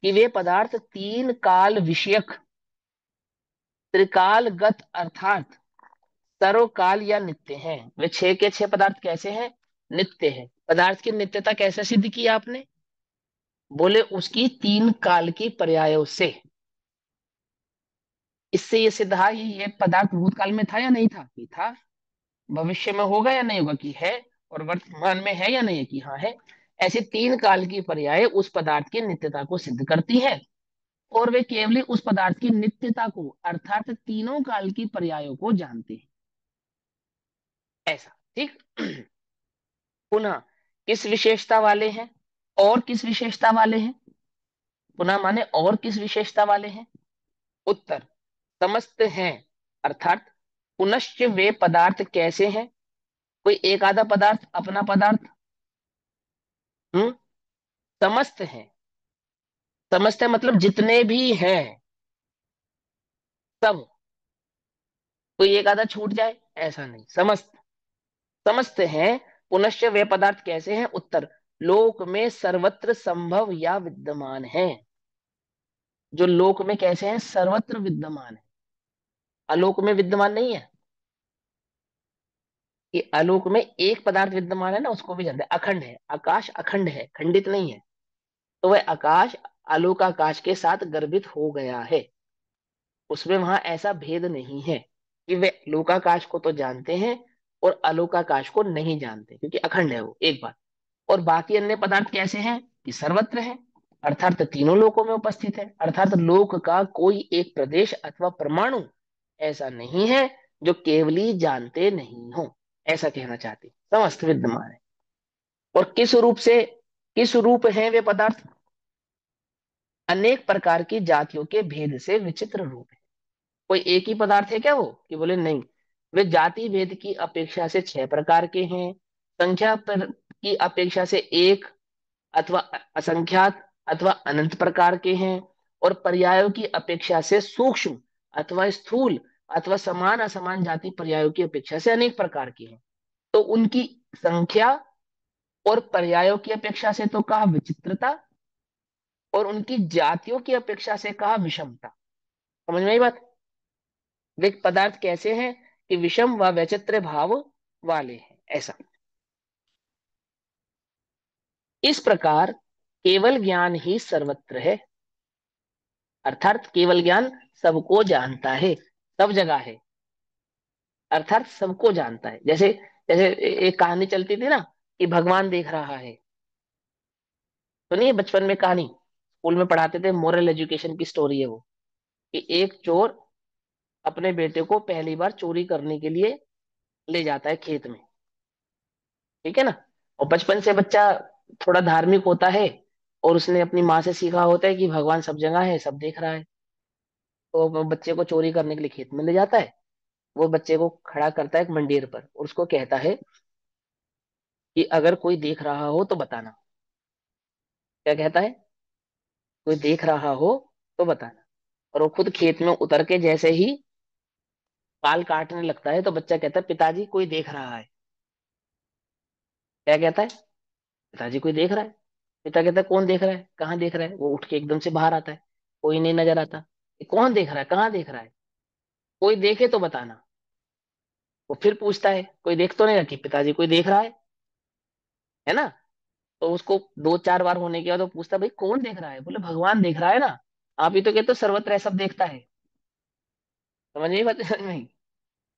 कि वे पदार्थ तीन काल विषयक, त्रिकालगत, अर्थात सर्वकाल या नित्य हैं। वे छह के छह पदार्थ कैसे हैं, नित्य है। पदार्थ की नित्यता कैसे सिद्ध की आपने, बोले उसकी तीन काल की पर्यायों से। इससे ये सिद्ध है, ये पदार्थ भूतकाल में था या नहीं था, कि था। भविष्य में होगा या नहीं होगा, कि है। और वर्तमान में है या नहीं है, कि हाँ है। ऐसे तीन काल की पर्याय उस पदार्थ की नित्यता को सिद्ध करती है। और वे केवल उस पदार्थ की नित्यता को, अर्थात तीनों काल की पर्यायों को जानते हैं। ऐसा, ठीक। पुनः किस विशेषता वाले हैं, और किस विशेषता वाले हैं, पुनः माने और किस विशेषता वाले हैं। उत्तर, समस्त हैं, अर्थात पुनश्च वे पदार्थ कैसे हैं। कोई एक आधा पदार्थ अपना पदार्थ, हम्म, समस्त है। समस्त है मतलब जितने भी हैं सब, कोई एक आधा छूट जाए ऐसा नहीं, समस्त, समस्त हैं। पुनश्च वे पदार्थ कैसे हैं। उत्तर, लोक में सर्वत्र संभव या विद्यमान है। जो लोक में कैसे हैं, सर्वत्र विद्यमान है, आलोक में विद्यमान नहीं है। कि आलोक में एक पदार्थ विद्यमान है ना, उसको भी जानते हैं, अखंड है, आकाश अखंड है, खंडित नहीं है। तो वह आकाश आलोक आकाश के साथ गर्भित हो गया है, उसमें वहां ऐसा भेद नहीं है कि वे लोकाकाश को तो जानते हैं और अलोकाकाश को नहीं जानते, क्योंकि अखंड है वो, एक बात। और बाकी अन्य पदार्थ कैसे हैं, कि सर्वत्र है, अर्थात तीनों लोकों में उपस्थित है, अर्थात लोक का कोई एक प्रदेश अथवा परमाणु ऐसा नहीं है जो केवली जानते नहीं हो, ऐसा कहना चाहते हैं। समस्त विद्यमान है। और किस रूप से, किस रूप है वे पदार्थ, अनेक प्रकार की जातियों के भेद से विचित्र रूप है। कोई एक ही पदार्थ है क्या वो, कि बोले नहीं, वे जाति भेद की अपेक्षा से छह प्रकार के हैं, संख्या पर की अपेक्षा से एक अथवा असंख्यात अथवा अनंत प्रकार के हैं, और पर्यायों की अपेक्षा से सूक्ष्म अथवा स्थूल अथवा समान असमान जाति पर्यायों की अपेक्षा से अनेक प्रकार के हैं। तो उनकी संख्या और पर्यायों की अपेक्षा से तो कहा विचित्रता, और उनकी जातियों की अपेक्षा से कहा विषमता। समझ में आई बात। वे पदार्थ कैसे हैं, कि विषम व वैचित्र्य भाव वाले हैं, ऐसा। इस प्रकार केवल ज्ञान ही सर्वत्र है, अर्थात केवल ज्ञान सबको जानता है, सब जगह है, अर्थात सबको जानता है। जैसे जैसे एक कहानी चलती थी ना, कि भगवान देख रहा है। तो नहीं, बचपन में कहानी स्कूल में पढ़ाते थे, मोरल एजुकेशन की स्टोरी है वो, कि एक चोर अपने बेटे को पहली बार चोरी करने के लिए ले जाता है खेत में, ठीक है ना। और बचपन से बच्चा थोड़ा धार्मिक होता है, और उसने अपनी माँ से सीखा होता है कि भगवान सब जगह है, सब देख रहा है। तो वो बच्चे को चोरी करने के लिए खेत में ले जाता है। वो बच्चे को खड़ा करता है एक मंदिर पर, और उसको कहता है कि अगर कोई देख रहा हो तो बताना। क्या कहता है? कोई देख रहा हो तो बताना। और वो खुद खेत में उतर के जैसे ही बाल काटने लगता है, तो बच्चा कहता है पिताजी कोई देख रहा है। क्या कहता है? पिताजी कोई देख रहा है। पिता कहता है कौन देख रहा है, कहाँ देख रहा है? वो उठ के एकदम से बाहर आता है, कोई नहीं नजर आता। ये कौन देख रहा है, कहाँ देख रहा है? कोई देखे तो बताना। वो फिर पूछता है, कोई देख तो नहीं रखी पिताजी, कोई देख रहा है ना? तो उसको दो चार बार होने के बाद वो पूछता है, भाई कौन देख रहा है? बोले भगवान देख रहा है ना। आप ही तो कहते हो सर्वत्र है, सब देखता है। समझ नहीं बात, समझ में?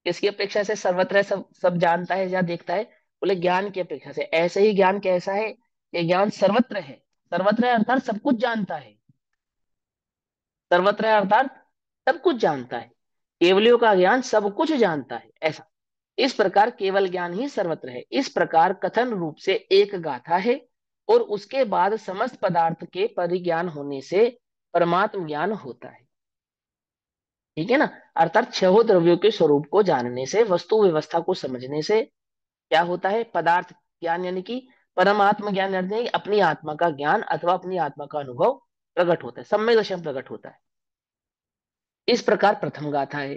किसकी अपेक्षा से सर्वत्र है, सब सब जानता है या देखता है? बोले ज्ञान की अपेक्षा से। ऐसे ही ज्ञान कैसा है? ये ज्ञान सर्वत्र है। सर्वत्र है अर्थात सब कुछ जानता है। सर्वत्र है अर्थात सब कुछ जानता है। केवलियों का ज्ञान सब कुछ जानता है, ऐसा। इस प्रकार केवल ज्ञान ही सर्वत्र है। इस प्रकार कथन रूप से एक गाथा है, और उसके बाद समस्त पदार्थ के परिज्ञान होने से परमात्म ज्ञान होता है। ठीक है ना? अर्थात छह द्रव्यों के स्वरूप को जानने से, वस्तु व्यवस्था को समझने से क्या होता है? पदार्थ ज्ञान, यानी कि परमात्म ज्ञान, यानी अपनी आत्मा का ज्ञान अथवा अपनी आत्मा का अनुभव प्रकट होता है, सम्यक दर्शन प्रकट होता है। इस प्रकार प्रथम गाथा है।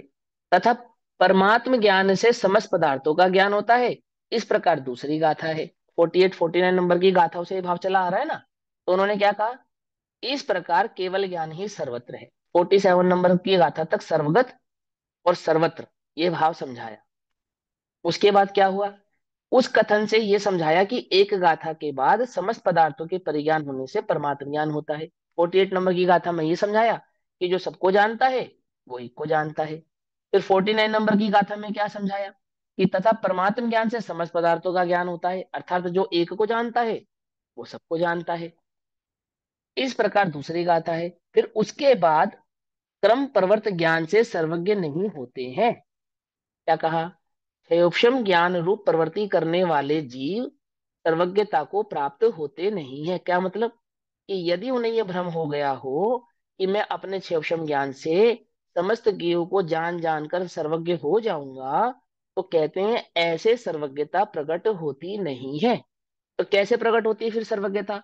तथा परमात्म ज्ञान से समस्त पदार्थों का ज्ञान होता है। इस प्रकार दूसरी गाथा है। 48 49 नंबर की गाथाओं से ये भाव चला आ रहा है ना। तो उन्होंने क्या कहा? इस प्रकार केवल ज्ञान ही सर्वत्र है। 47 नंबर की गाथा तक सर्वगत और सर्वत्र ये भाव समझाया। उसके बाद क्या हुआ? उस कथन से यह समझाया कि एक गाथा के बाद समस्त पदार्थों के परिज्ञान होने से परमात्म ज्ञान होता है। 48 नंबर की गाथा में ये समझाया कि जो सबको जानता है वो एक को जानता है। फिर 49 नंबर की गाथा में क्या समझाया? कि तथा परमात्म ज्ञान से समस्त पदार्थों का ज्ञान होता है, अर्थात जो एक को जानता है वो सबको जानता है। इस प्रकार दूसरी गाथा है। फिर उसके बाद क्रम प्रवर्त ज्ञान से सर्वज्ञ नहीं होते हैं। क्या कहा? क्षयोक्षम ज्ञान रूप प्रवृत्ति करने वाले जीव सर्वज्ञता को प्राप्त होते नहीं है। क्या मतलब? कि यदि उन्हें यह भ्रम हो गया हो कि मैं अपने क्षयोक्षम ज्ञान से समस्त जीव को जान जानकर सर्वज्ञ हो जाऊंगा, तो कहते हैं ऐसे सर्वज्ञता प्रकट होती नहीं है। तो कैसे प्रकट होती है फिर सर्वज्ञता?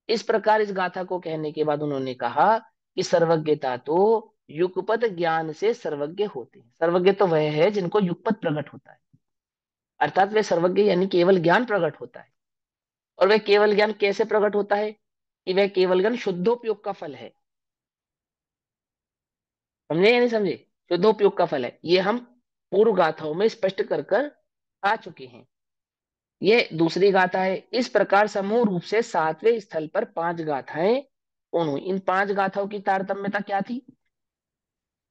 इस प्रकार इस गाथा को कहने के बाद उन्होंने कहा कि सर्वज्ञता तो युगपत ज्ञान से सर्वज्ञ होते हैं। सर्वज्ञ तो वह है जिनको युगपत प्रकट होता है, अर्थात वे सर्वज्ञ यानी केवल ज्ञान प्रकट होता है। और वह केवल ज्ञान कैसे प्रकट होता है? कि वह केवल ज्ञान शुद्धोपयोग का फल है। समझे या नहीं समझे? शुद्धोपयोग का फल है, ये हम पूर्व गाथाओं में स्पष्ट कर कर आ चुके हैं। ये दूसरी गाथा है। इस प्रकार समूह रूप से सातवें स्थल पर पांच गाथाएं कौन हुई? इन पांच गाथाओं की तारतम्यता क्या थी?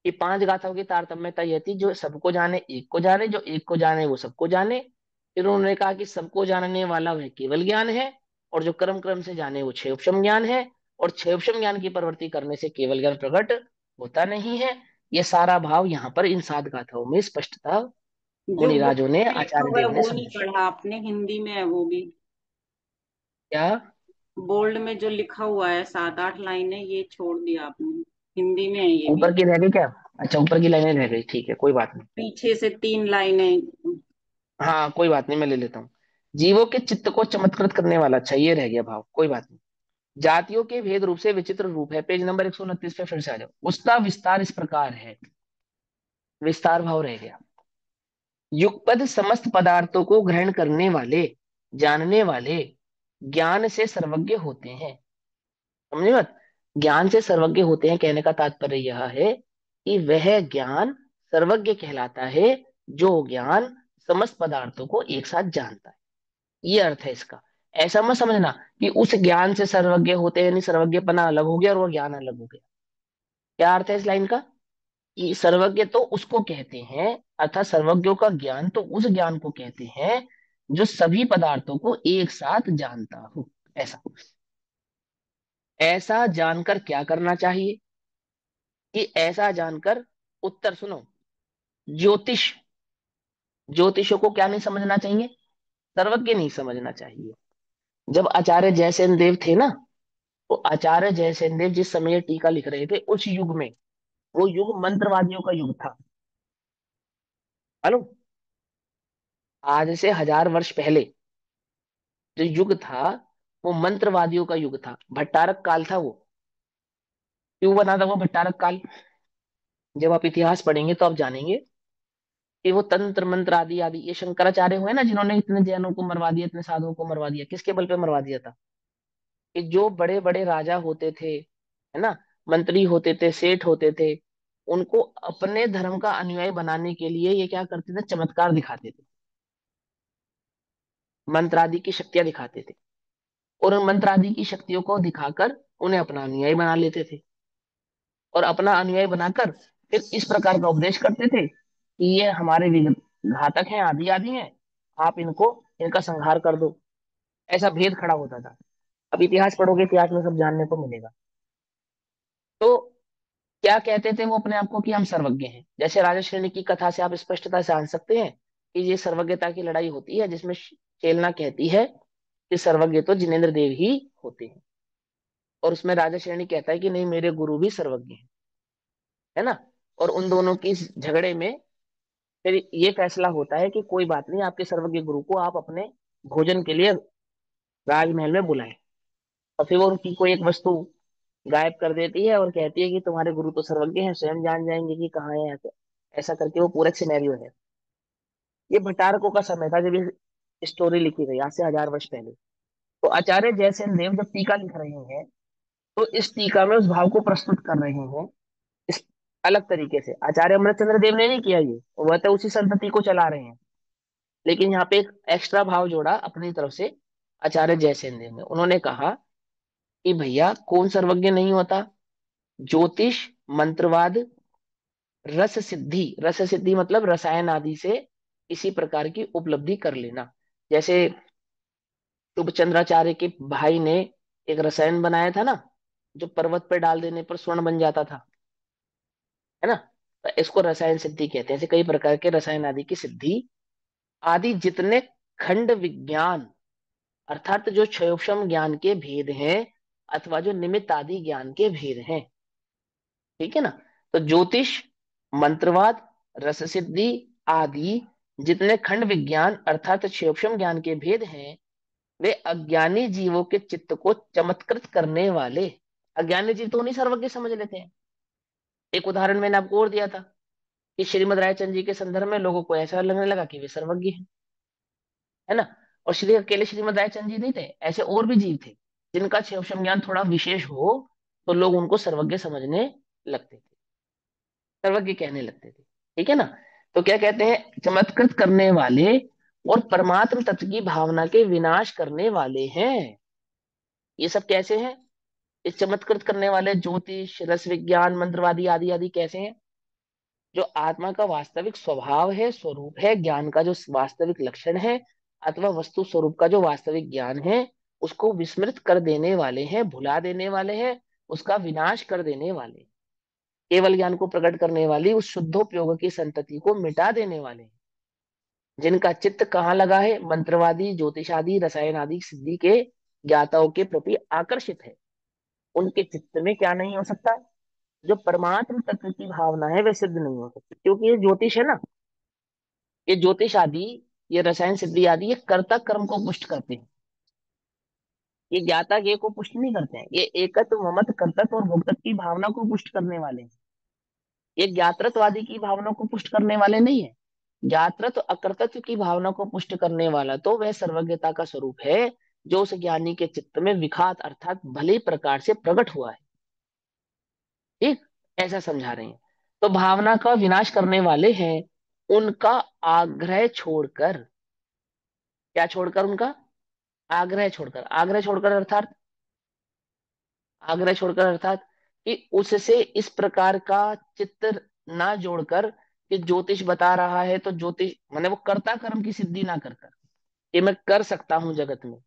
कि पांच गाथाओं की तारतम्यता यह थी, जो सबको जाने एक को जाने, जो एक को जाने वो सबको जाने। फिर उन्होंने कहा कि सबको जानने वाला वह केवल ज्ञान है, और जो क्रम क्रम से जाने वो छह उपशम ज्ञान है। और छह उपशम ज्ञान की प्रवृत्ति करने से केवल ज्ञान प्रकट होता नहीं है। ये सारा भाव यहाँ पर इन सात गाथाओं में स्पष्टता जो मुनिराजों ने, बोर्ड में लिखा आचार्य हुआ है देव ने वो नहीं समझाई। पढ़ा आपने, हिंदी में है वो भी। क्या? बोल्ड में जो लिखा हुआ है 7 8 लाइनें, ये छोड़ दिया आपने। हिंदी में है ये ऊपर भी। की रह गई क्या? अच्छा, ऊपर की लाइनें रह गई, ठीक है, कोई बात नहीं। पीछे से 3 लाइनें। हाँ कोई बात नहीं, मैं ले लेता हूँ। जीवों के चित्त को चमत्कृत करने वाला, अच्छा ये रह गया भाव, कोई बात नहीं। जातियों के भेद रूप से विचित्र रूप है, पेज नंबर 129 पे फिर से आ जाओ। उसका विस्तार इस प्रकार है। विस्तार भाव रह गया। युगपद समस्त पदार्थों को ग्रहण करने वाले, जानने वाले ज्ञान से सर्वज्ञ होते हैं। समझे बात? ज्ञान से सर्वज्ञ होते हैं कहने का तात्पर्य यह है कि वह ज्ञान सर्वज्ञ कहलाता है, जो ज्ञान समस्त पदार्थों को एक साथ जानता है। ये अर्थ है इसका। ऐसा मत समझना कि उस ज्ञान से सर्वज्ञ होते हैं, यानी सर्वज्ञपना अलग हो गया और वो ज्ञान अलग हो गया। क्या अर्थ है इस लाइन का? कि सर्वज्ञ तो उसको कहते हैं, अर्थात सर्वज्ञों का ज्ञान तो उस ज्ञान को कहते हैं जो सभी पदार्थों को एक साथ जानता हो। ऐसा। ऐसा जानकर क्या करना चाहिए? कि ऐसा जानकर, उत्तर सुनो, ज्योतिष, ज्योतिषों को क्या नहीं समझना चाहिए? सर्वज्ञ नहीं समझना चाहिए। जब आचार्य जयसेन देव थे ना, तो आचार्य जयसेन देव जिस समय ये टीका लिख रहे थे, उस युग में, वो युग मंत्रवादियों का युग था। मालूम, आज से 1000 वर्ष पहले जो युग था, वो मंत्रवादियों का युग था, भट्टारक काल था वो। क्यों बना था वो भट्टारक काल? जब आप इतिहास पढ़ेंगे तो आप जानेंगे कि वो तंत्र मंत्र आदि आदि, ये शंकराचार्य हुए ना जिन्होंने इतने जैनों को मरवा दिया, इतने साधुओं को मरवा दिया, किसके बल पे मरवा दिया था? कि जो बड़े बड़े राजा होते थे, है ना, मंत्री होते थे, सेठ होते थे, उनको अपने धर्म का अनुयायी बनाने के लिए ये क्या करते थे? चमत्कार दिखाते थे, मंत्र आदि की शक्तियां दिखाते थे, और उन मंत्र आदि की शक्तियों को दिखाकर उन्हें अपना अनुयायी बना लेते थे, और अपना अनुयायी बनाकर फिर इस प्रकार का उपदेश करते थे कि ये हमारे घातक हैं, आदि आदि हैं, आप इनको, इनका संहार कर दो। ऐसा भेद खड़ा होता था। अब इतिहास पढ़ोगे, इतिहास में सब जानने को मिलेगा। तो क्या कहते थे वो अपने आप को? कि हम सर्वज्ञ हैं। जैसे राजा श्रेणी की कथा से आप स्पष्टता से जान सकते हैं कि ये सर्वज्ञता की लड़ाई होती है, जिसमें शेलना कहती है कि सर्वज्ञ तो जिनेंद्र देव ही होते हैं, और उसमें राजा श्रेणी कहता है कि नहीं, मेरे गुरु भी सर्वज्ञ हैं, है ना। और उन दोनों की इस झगड़े में फिर ये फैसला होता है कि कोई बात नहीं, आपके सर्वज्ञ गुरु को आप अपने भोजन के लिए राजमहल में बुलाएं। और फिर वो उनकी कोई एक वस्तु गायब कर देती है और कहती है कि तुम्हारे गुरु तो सर्वज्ञ हैं, स्वयं जान जाएंगे कि कहाँ है। ऐसा ऐसा करके वो पूरा सिनेरियो है। ये भट्टारकों का समय था जब ये स्टोरी लिखी गई, आज से 1000 वर्ष पहले। तो आचार्य जयसेन देव जब टीका लिख रहे हैं, तो इस टीका में उस भाव को प्रस्तुत कर रहे हैं इस अलग तरीके से। आचार्य अमृतचंद्र देव ने नहीं किया ये, वह तो उसी संतति को चला रहे हैं, लेकिन यहाँ पे एक एक्स्ट्रा भाव जोड़ा अपनी तरफ से आचार्य जयसेन देव ने। उन्होंने कहा कि भैया, कौन सर्वज्ञ नहीं होता? ज्योतिष, मंत्रवाद, रस सिद्धि। रस सिद्धि मतलब रसायन आदि से किसी प्रकार की उपलब्धि कर लेना। जैसे शुभचंद्राचार्य के भाई ने एक रसायन बनाया था ना, जो पर्वत पर डाल देने पर स्वर्ण बन जाता था, है ना। तो इसको रसायन सिद्धि कहते हैं। ऐसे कई प्रकार के रसायन आदि की सिद्धि आदि जितने खंड विज्ञान, अर्थात जो क्षयोक्षम ज्ञान के भेद हैं, अथवा जो निमित्त आदि ज्ञान के भेद हैं, ठीक है ना। तो ज्योतिष, मंत्रवाद, रस सिद्धि आदि जितने खंड विज्ञान अर्थात क्षयोक्षम ज्ञान के भेद हैं, वे अज्ञानी जीवों के चित्त को चमत्कृत करने वाले। अज्ञानी जीव तो उन्हीं सर्वज्ञ समझ लेते हैं। एक उदाहरण मैंने आपको और दिया था कि श्रीमद रायचंद जी के संदर्भ में लोगों को ऐसा लगने लगा कि वे सर्वज्ञ हैं, है ना। और श्री अकेले श्रीमद रायचंद जी नहीं थे, ऐसे और भी जीव थे जिनका क्षयोक्षम ज्ञान थोड़ा विशेष हो, तो लोग उनको सर्वज्ञ समझने लगते थे, सर्वज्ञ कहने लगते थे, ठीक है ना। तो क्या कहते हैं? चमत्कृत करने वाले और परमात्म तत्व की भावना के विनाश करने वाले हैं। ये सब कैसे हैं? इस चमत्कृत करने वाले ज्योतिष, रस विज्ञान, मंत्रवादी आदि आदि कैसे हैं? जो आत्मा का वास्तविक स्वभाव है, स्वरूप है, ज्ञान का जो वास्तविक लक्षण है, अथवा वस्तु स्वरूप का जो वास्तविक ज्ञान है, उसको विस्मृत कर देने वाले हैं, भुला देने वाले हैं, उसका विनाश कर देने वाले हैं। केवल ज्ञान को प्रकट करने वाली उस शुद्धोपयोग की संतति को मिटा देने वाले हैं। जिनका चित्त कहाँ लगा है? मंत्रवादी, ज्योतिषादि, रसायन आदि सिद्धि के ज्ञाताओं के प्रति आकर्षित है, उनके चित्त में क्या नहीं हो सकता? जो परमात्म तत्व की भावना है वह सिद्ध नहीं हो सकती, क्योंकि ये ज्योतिष है ना, ये ज्योतिष आदि, ये रसायन सिद्धि आदि, ये कर्ता कर्म को पुष्ट करते हैं। ये ज्ञाता ज्ञेय को पुष्ट नहीं करते हैं, ये एकत्व, ममत्व, कर्तृत्व और भोक्तत्व की भावना को पुष्ट करने वाले हैं। ये ज्ञातृत्ववादी की भावना को पुष्ट करने वाले नहीं है। ज्ञातृत्व अकर्तृत्व की भावना को पुष्ट करने वाला तो वह सर्वज्ञता का स्वरूप है, जो उस ज्ञानी के चित्त में विखात अर्थात भले प्रकार से प्रकट हुआ है। ठीक, ऐसा समझा रहे हैं। तो भावना का विनाश करने वाले हैं, उनका आग्रह छोड़कर। क्या छोड़कर? उनका आग्रह छोड़कर। आग्रह छोड़कर अर्थात, आग्रह छोड़कर अर्थात कि उससे इस प्रकार का चित्त ना जोड़कर कि ज्योतिष बता रहा है तो ज्योतिष माने वो कर्ता कर्म की सिद्धि ना कर कर कि मैं कर सकता हूं जगत में,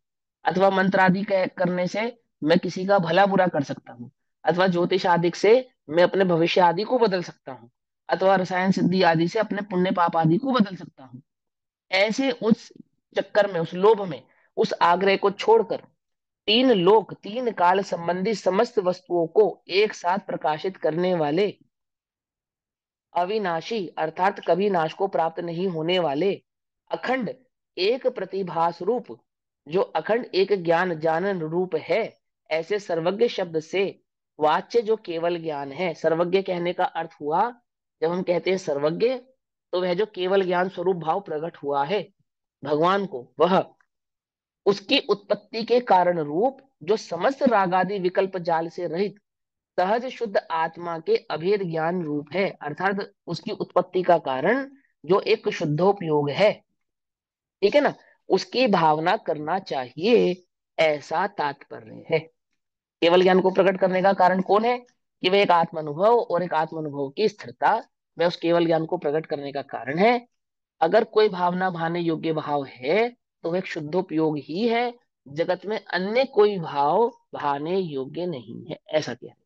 अथवा मंत्र आदि करने से मैं किसी का भला बुरा कर सकता हूँ, अथवा ज्योतिष आदि से मैं अपने भविष्य आदि को बदल सकता हूँ, अथवा रसायन सिद्धि आदि से अपने पुण्य पाप आदि को बदल सकता हूँ। ऐसे उस चक्कर में, उस लोभ में, उस आग्रह को छोड़कर तीन लोक तीन काल संबंधी समस्त वस्तुओं को एक साथ प्रकाशित करने वाले, अविनाशी अर्थात कभी नाश को प्राप्त नहीं होने वाले, अखंड एक प्रतिभास रूप, जो अखंड एक ज्ञान जानन रूप है, ऐसे सर्वज्ञ शब्द से वाच्य जो केवल ज्ञान है। सर्वज्ञ कहने का अर्थ हुआ, जब हम कहते हैं सर्वज्ञ, तो वह जो केवल ज्ञान स्वरूप भाव प्रकट हुआ है भगवान को, वह उसकी उत्पत्ति के कारण रूप, जो समस्त रागादि विकल्प जाल से रहित सहज शुद्ध आत्मा के अभेद ज्ञान रूप है। अर्थात उसकी उत्पत्ति का कारण जो एक शुद्धोपयोग है, ठीक है ना, उसकी भावना करना चाहिए, ऐसा तात्पर्य है। केवल ज्ञान को प्रकट करने का कारण कौन है? कि वह एक आत्म अनुभव और एक आत्म अनुभव की स्थिरता, वह उस केवल ज्ञान को प्रकट करने का कारण है। अगर कोई भावना भाने योग्य भाव है तो वह एक शुद्धोपयोग ही है, जगत में अन्य कोई भाव भाने योग्य नहीं है, ऐसा क्या है,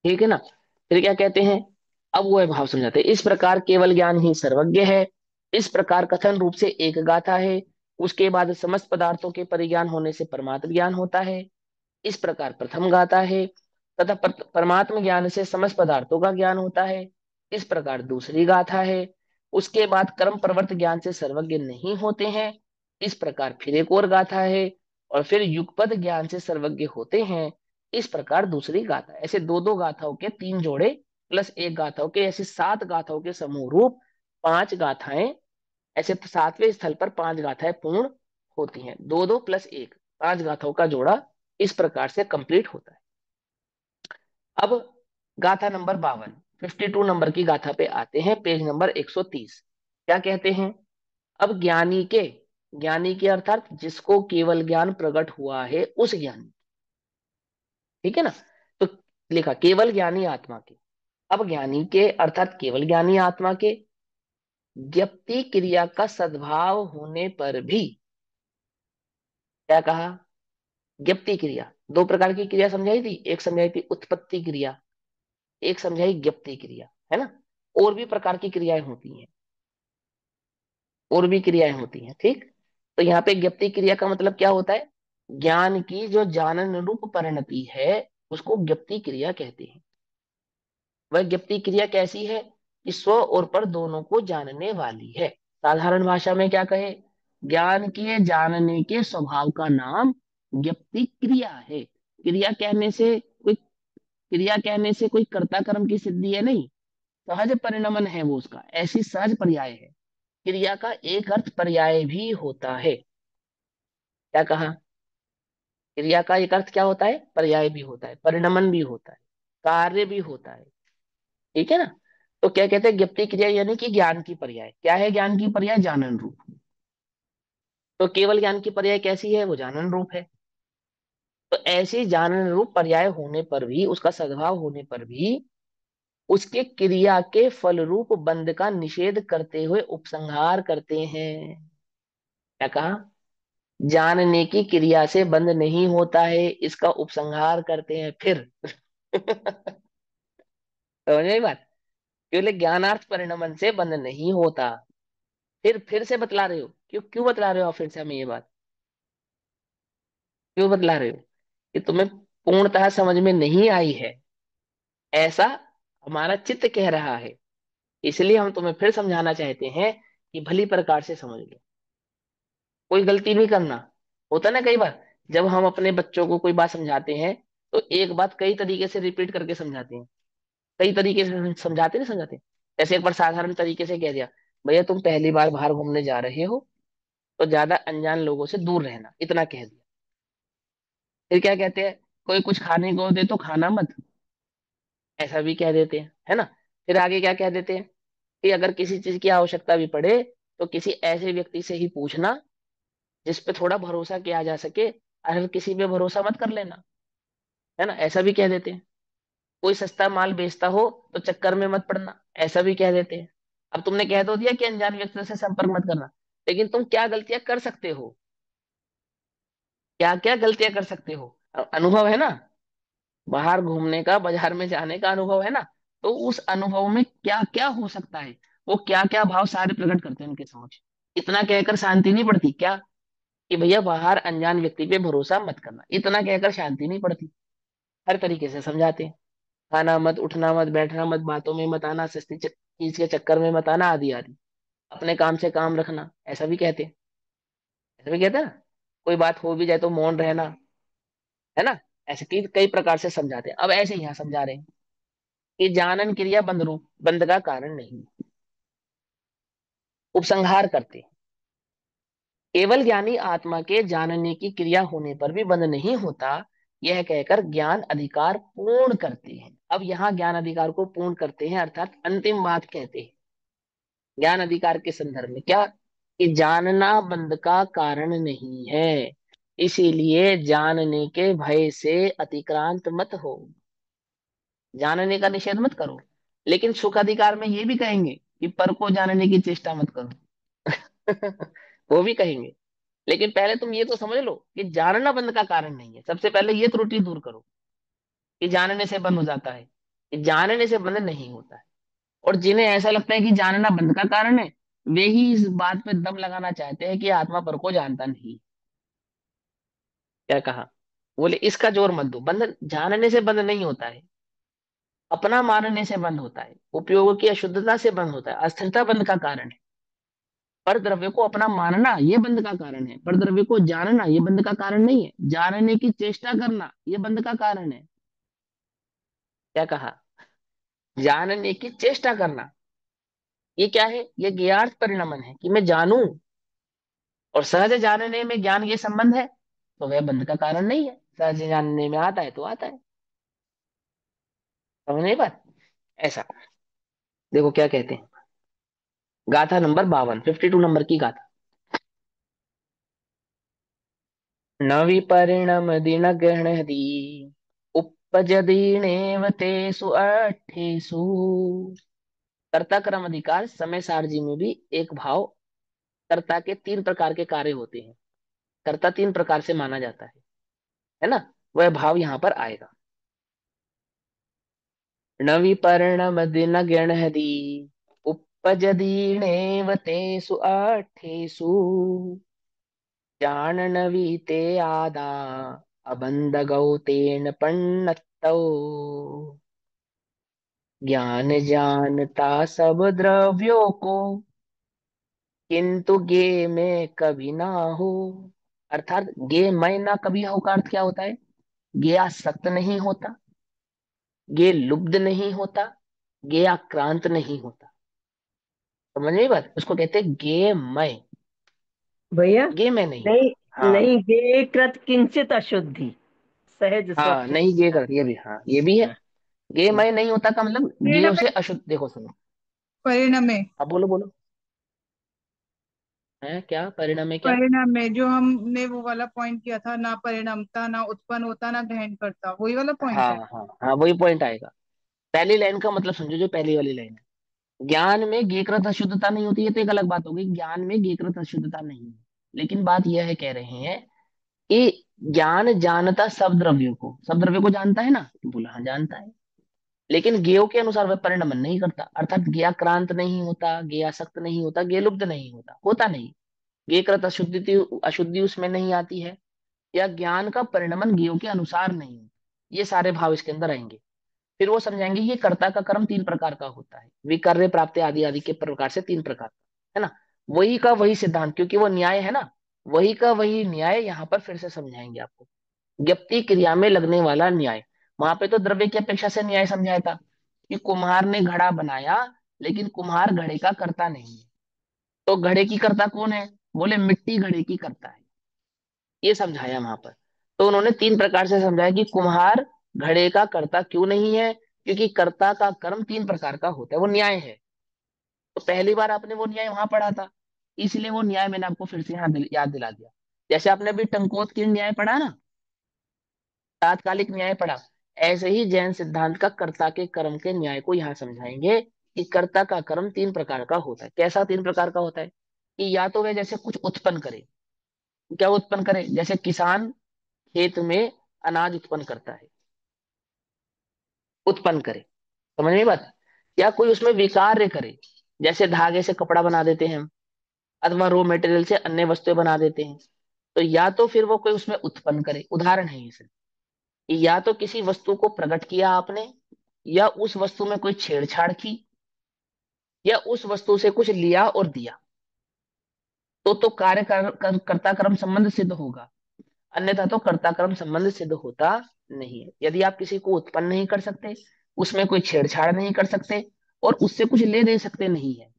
ठीक है ना। फिर क्या कहते हैं, अब वो भाव समझाते हैं। इस प्रकार केवल ज्ञान ही सर्वज्ञ है। इस प्रकार कथन रूप से एक गाथा है, उसके बाद समस्त पदार्थों के परिज्ञान होने से परमात्म ज्ञान होता है, इस प्रकार प्रथम गाथा है। तथा परमात्म ज्ञान से समस्त पदार्थों का ज्ञान होता है, इस प्रकार दूसरी गाथा है। उसके बाद कर्म प्रवृत्त ज्ञान से सर्वज्ञ नहीं होते हैं, इस प्रकार फिर एक और गाथा है। और फिर युगपद ज्ञान से सर्वज्ञ होते हैं, इस प्रकार दूसरी गाथा। ऐसे दो दो गाथाओं के तीन जोड़े प्लस एक गाथाओं के, ऐसे सात गाथाओं के समूह रूप पांच गाथाएं, ऐसे सातवें स्थल पर पांच गाथाएं पूर्ण होती हैं। दो दो प्लस एक, पांच गाथाओं का जोड़ा इस प्रकार से कंप्लीट होता है। अब गाथा नंबर 52, 52 नंबर की गाथा पे आते हैं, पेज नंबर 130। क्या कहते हैं, अब ज्ञानी के अर्थात जिसको केवल ज्ञान प्रकट हुआ है उस ज्ञानी, ठीक है ना। तो लिखा केवल ज्ञानी आत्मा के। अब ज्ञानी के अर्थात केवल ज्ञानी आत्मा के ज्ञप्ति क्रिया का सद्भाव होने पर भी, क्या कहा, ज्ञप्ति क्रिया, दो प्रकार की क्रिया समझाई थी, एक समझाई थी उत्पत्ति क्रिया, एक समझाई ज्ञप्ति क्रिया, है ना। और भी प्रकार की क्रियाएं होती हैं, और भी क्रियाएं होती हैं, ठीक। तो यहाँ पे ज्ञप्ति क्रिया का मतलब क्या होता है, ज्ञान की जो जानन रूप परिणति है उसको ज्ञप्ति क्रिया कहते हैं। वह ज्ञप्ति क्रिया कैसी है, कि स्व और पर दोनों को जानने वाली है। साधारण भाषा में क्या कहे, ज्ञान के जानने के स्वभाव का नाम ज्ञप्ति क्रिया है। क्रिया कहने से कोई कर्ता कर्म की सिद्धि है नहीं, सहज परिणमन है वो उसका, ऐसी सहज पर्याय है। क्रिया का एक अर्थ पर्याय भी होता है। क्या कहा, क्रिया का एक अर्थ क्या होता है, पर्याय भी होता है, परिणमन भी होता है, कार्य भी होता है, ठीक है ना। तो क्या कहते हैं, ज्ञप्ति क्रिया यानी कि ज्ञान की पर्याय। क्या है ज्ञान की पर्याय, जानन रूप। तो केवल ज्ञान की पर्याय कैसी है, वो जानन रूप है। तो ऐसी जानन रूप पर्याय होने पर भी, उसका सद्भाव होने पर भी, उसके क्रिया के फल रूप बंध का निषेध करते हुए उपसंहार करते हैं। क्या कहा, जानने की क्रिया से बंध नहीं होता है, इसका उपसंहार करते हैं फिर। समझ में आई बात, केवल ज्ञानार्थ परिणमन से बंध नहीं होता। फिर से बतला रहे हो, क्यों क्यों बतला रहे हो आप फिर से हमें ये बात, क्यों बतला रहे हो, कि तुम्हें पूर्णतः समझ में नहीं आई है, ऐसा हमारा चित्त कह रहा है। इसलिए हम तुम्हें फिर समझाना चाहते हैं कि भली प्रकार से समझ लो, कोई गलती नहीं करना। होता ना कई बार, जब हम अपने बच्चों को कोई बात समझाते हैं, तो एक बात कई तरीके से रिपीट करके समझाते हैं, कई तरीके से समझाते नहीं समझाते। जैसे एक बार साधारण तरीके से कह दिया, भैया तुम पहली बार बाहर घूमने जा रहे हो, तो ज्यादा अनजान लोगों से दूर रहना, इतना कह दिया। फिर क्या कहते हैं, कोई कुछ खाने को दे तो खाना मत, ऐसा भी कह देते हैं, है ना। फिर आगे क्या कह देते हैं, कि अगर किसी चीज की आवश्यकता भी पड़े तो किसी ऐसे व्यक्ति से ही पूछना जिस पे थोड़ा भरोसा किया जा सके, अगर किसी पे भरोसा मत कर लेना, है ना, ऐसा भी कह देते हैं। कोई सस्ता माल बेचता हो तो चक्कर में मत पड़ना, ऐसा भी कह देते हैं। अब तुमने कह तो दिया कि अनजान व्यक्ति से संपर्क मत करना, लेकिन तुम क्या गलतियां कर सकते हो, क्या क्या गलतियां कर सकते हो, अनुभव है ना, बाहर घूमने का, बाजार में जाने का अनुभव है ना। तो उस अनुभव में क्या क्या हो सकता है, वो क्या क्या भाव सारे प्रकट करते हैं उनके समक्ष। इतना कहकर शांति नहीं पड़ती क्या, कि भैया बाहर अनजान व्यक्ति पे भरोसा मत करना। इतना कहकर शांति नहीं पड़ती, हर तरीके से समझाते हैं। खाना मत, उठना मत, बैठना मत, बातों में मत आना, सस्ती चीज के चक्कर में मत आना, आदि आदि। अपने काम से काम रखना, ऐसा भी कहते हैं। ऐसा भी कहते हैं ना, कोई बात हो भी जाए तो मौन रहना, है ना। ऐसे कई प्रकार से समझाते हैं। अब ऐसे यहाँ समझा रहे हैं कि जानन क्रिया बंध रूप, बंध का कारण नहीं। उपसंहार करते हैं, केवल ज्ञानी आत्मा के जानने की क्रिया होने पर भी बंध नहीं होता, यह कहकर ज्ञान अधिकार पूर्ण करते हैं। अब यहाँ ज्ञान अधिकार को पूर्ण करते हैं, अर्थात अंतिम बात कहते हैं ज्ञान अधिकार के संदर्भ में, क्या, कि जानना बंध का कारण नहीं है, इसीलिए जानने के भय से अतिक्रांत मत हो। जानने का निषेध मत करो, लेकिन सुख अधिकार में ये भी कहेंगे कि पर को जानने की चेष्टा मत करो। वो भी कहेंगे। लेकिन पहले तुम ये तो समझ लो कि जानना बंद का कारण नहीं है। सबसे पहले ये त्रुटि दूर करो कि जानने से बंद हो जाता है, कि जानने से बंद नहीं होता है। और जिन्हें ऐसा लगता है कि जानना बंद का कारण है, वे ही इस बात पे दम लगाना चाहते हैं कि आत्मा पर को जानता नहीं। क्या कहा, बोले इसका जोर मत दो, बंधन जानने से बंद नहीं होता है, अपना मानने से बंद होता है, उपयोग की अशुद्धता से बंद होता है, अस्थिरता बंद का कारण है। पर द्रव्य को अपना मानना ये बंध का कारण है, पर द्रव्य को जानना ये बंध का कारण नहीं है। जानने की चेष्टा करना ये बंध का कारण है। क्या कहा, जानने की चेष्टा करना ये क्या है, ये ज्ञार्थ परिणमन है कि मैं जानूं। और सहज जानने में ज्ञान ये संबंध है, तो वह बंध का कारण नहीं है। सहज जानने में आता है तो आता है। समझ नहीं बात। ऐसा देखो क्या कहते हैं, गाथा नंबर 52, 52 नंबर की गाथा। न विपरिणम दिन गृहणति, उपजदीनेव तेषु अर्थेषु। कर्ता क्रम अधिकार समय सारजी में भी एक भाव, कर्ता के तीन प्रकार के कार्य होते हैं, कर्ता तीन प्रकार से माना जाता है ना। वह भाव यहाँ पर आएगा। न विपरिणम दिन गृहणति, उपजदीनेव तेषु अर्थेषु। जाननवीते आदा अबंध गौतेन पन्नतौ। ज्ञान जानता सब द्रव्यों को, किंतु गे में कभी ना हो। अर्थात गे मैं ना कभी हो का अर्थ क्या होता है, गे आसक्त नहीं होता, गे लुब्ध नहीं होता, गे आक्रांत नहीं होता। समझ में बात, उसको कहते हैं गे मैं। भैया, गे मैं नहीं नहीं, होता, हाँ। नहीं गे कृत किंचित अशुद्धि, सहज हाँ स्वच्छ नहीं गे कर, ये भी, हाँ ये भी है। हाँ, गे हाँ। मैं नहीं होता का मतलब गे परिणमे, से अशुद्ध, देखो सुनो। परिणमे, अब बोलो बोलो, है क्या परिणाम है क्या। परिणमे जो हमने वो वाला पॉइंट किया था, ना परिणमता, ना उत्पन्न होता, ना ग्रहण करता, वही वाला पॉइंट हाँ है। हाँ हाँ, वही पॉइंट आएगा। पहली लाइन का मतलब समझो, जो पहली वाली लाइन है, ज्ञान में गेकृत अशुद्धता नहीं होती है, तो एक अलग बात होगी, ज्ञान में गेकृत अशुद्धता नहीं है। लेकिन बात यह है, कह रहे हैं कि ज्ञान जानता सब द्रव्यों को, सब द्रव्यों को जानता है ना, तो बोला हाँ जानता है। लेकिन ज्ञेय के अनुसार वह परिणमन नहीं करता, अर्थात ज्ञाक्रांत नहीं होता, ज्ञासक्त नहीं होता, ज्ञलुब्ध नहीं होता, होता नहीं। ज्ञकृत अशुद्धि, अशुद्धि उसमें नहीं आती है, या ज्ञान का परिणमन ज्ञेय के अनुसार नहीं होता। ये सारे भाव इसके अंदर आएंगे। फिर वो समझाएंगे कि कर्ता का कर्म तीन प्रकार का होता है, विकर्य प्राप्ति आदि आदि के प्रकार से तीन प्रकार का, है ना। वही का वही सिद्धांत, क्योंकि वो न्याय है ना, वही का वही न्याय यहाँ पर फिर से समझाएंगे आपको। ज्ञप्ति क्रिया में लगने वाला न्याय, वहां पे तो द्रव्य की अपेक्षा से न्याय समझाया था कि कुम्हार ने घड़ा बनाया, लेकिन कुम्हार घड़े का कर्ता नहीं है। तो घड़े की कर्ता कौन है, बोले मिट्टी घड़े की कर्ता है। ये समझाया वहां पर। तो उन्होंने तीन प्रकार से समझाया कि कुम्हार घड़े का कर्ता क्यों नहीं है, क्योंकि कर्ता का कर्म तीन प्रकार का होता है, वो न्याय है। तो पहली बार आपने वो न्याय वहां पढ़ा था, इसलिए वो न्याय मैंने आपको फिर से यहाँ याद दिला दिया। जैसे आपने अभी टंकोत की न्याय पढ़ा ना, तात्कालिक न्याय पढ़ा, ऐसे ही जैन सिद्धांत का कर्ता के कर्म के न्याय को यहाँ समझाएंगे कि कर्ता का कर्म तीन प्रकार का होता है। कैसा तीन प्रकार का होता है, कि या तो वह जैसे कुछ उत्पन्न करे, क्या उत्पन्न करे, जैसे किसान खेत में अनाज उत्पन्न करता है, उत्पन्न करे, समझ में बात। या कोई उसमें विकार्य करे, जैसे धागे से कपड़ा बना देते हैं हम, अथवा रॉ मटेरियल से अन्य वस्तुएं बना देते हैं। तो या तो फिर वो कोई उसमें उत्पन्न करे, उदाहरण है ये सिर्फ, कि या तो किसी वस्तु को प्रकट किया आपने, या उस वस्तु में कोई छेड़छाड़ की, या उस वस्तु से कुछ लिया और दिया, तो कार्य कर्ता कर्म संबंध सिद्ध होगा। अन्यथा तो कर्ता कर्म संबंध सिद्ध होता नहीं है। यदि आप किसी को उत्पन्न नहीं कर सकते, उसमें कोई छेड़छाड़ नहीं कर सकते, और उससे कुछ ले दे सकते नहीं है,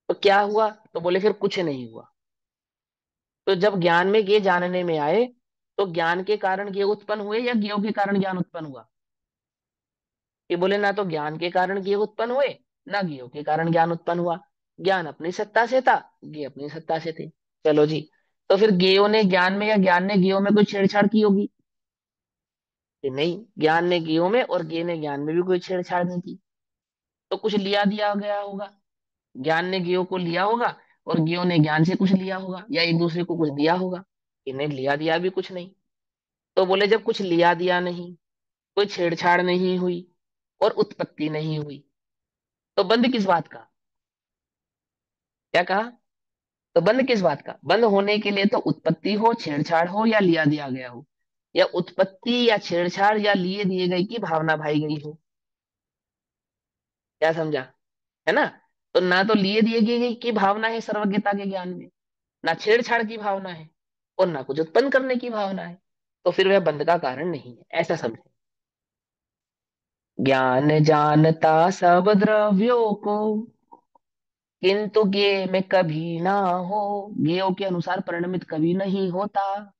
तो क्या हुआ? तो बोले फिर कुछ नहीं हुआ। तो जब ज्ञान में ये जानने में आए, तो ज्ञान के कारण ये उत्पन्न हुए या ज्ञों के कारण ज्ञान उत्पन्न हुआ? ये बोले ना तो ज्ञान के कारण ज्ञ उत्पन्न हुए, ना ज्ञों के कारण ज्ञान उत्पन्न हुआ। ज्ञान अपनी सत्ता से था, ज्ञ अपनी सत्ता से थे। चलो जी, तो फिर ज्ञों ने ज्ञान में या ज्ञान ने ज्ञों में कोई छेड़छाड़ की होगी? कि नहीं, ज्ञान ने ज्ञों में और ज्ञ ने ज्ञान में भी कोई छेड़छाड़ नहीं की। तो कुछ लिया दिया गया होगा, ज्ञान ने ज्ञों को लिया होगा, और ज्ञों ने ज्ञान से कुछ लिया होगा, या एक दूसरे को कुछ दिया होगा। इन्हें लिया दिया भी कुछ नहीं। तो बोले जब कुछ लिया दिया नहीं, कोई छेड़छाड़ नहीं हुई, और उत्पत्ति नहीं हुई, तो बंद किस बात का? क्या कहा? तो बंद किस बात का? बंद होने के लिए तो उत्पत्ति हो, छेड़छाड़ हो, या लिया दिया गया हो, या उत्पत्ति या छेड़छाड़ या लिए दिए गए की भावना भाई गई हो। क्या समझा? है ना? तो ना तो लिए दिए गए की भावना है सर्वज्ञता के ज्ञान में, ना छेड़छाड़ की भावना है, और ना कुछ उत्पन्न करने की भावना है। तो फिर वह बंध का कारण नहीं है, ऐसा समझे। ज्ञान जानता सब द्रव्यों को, किंतु ज्ञेय में कभी ना हो। ज्ञेयों के अनुसार परिणमित कभी नहीं होता,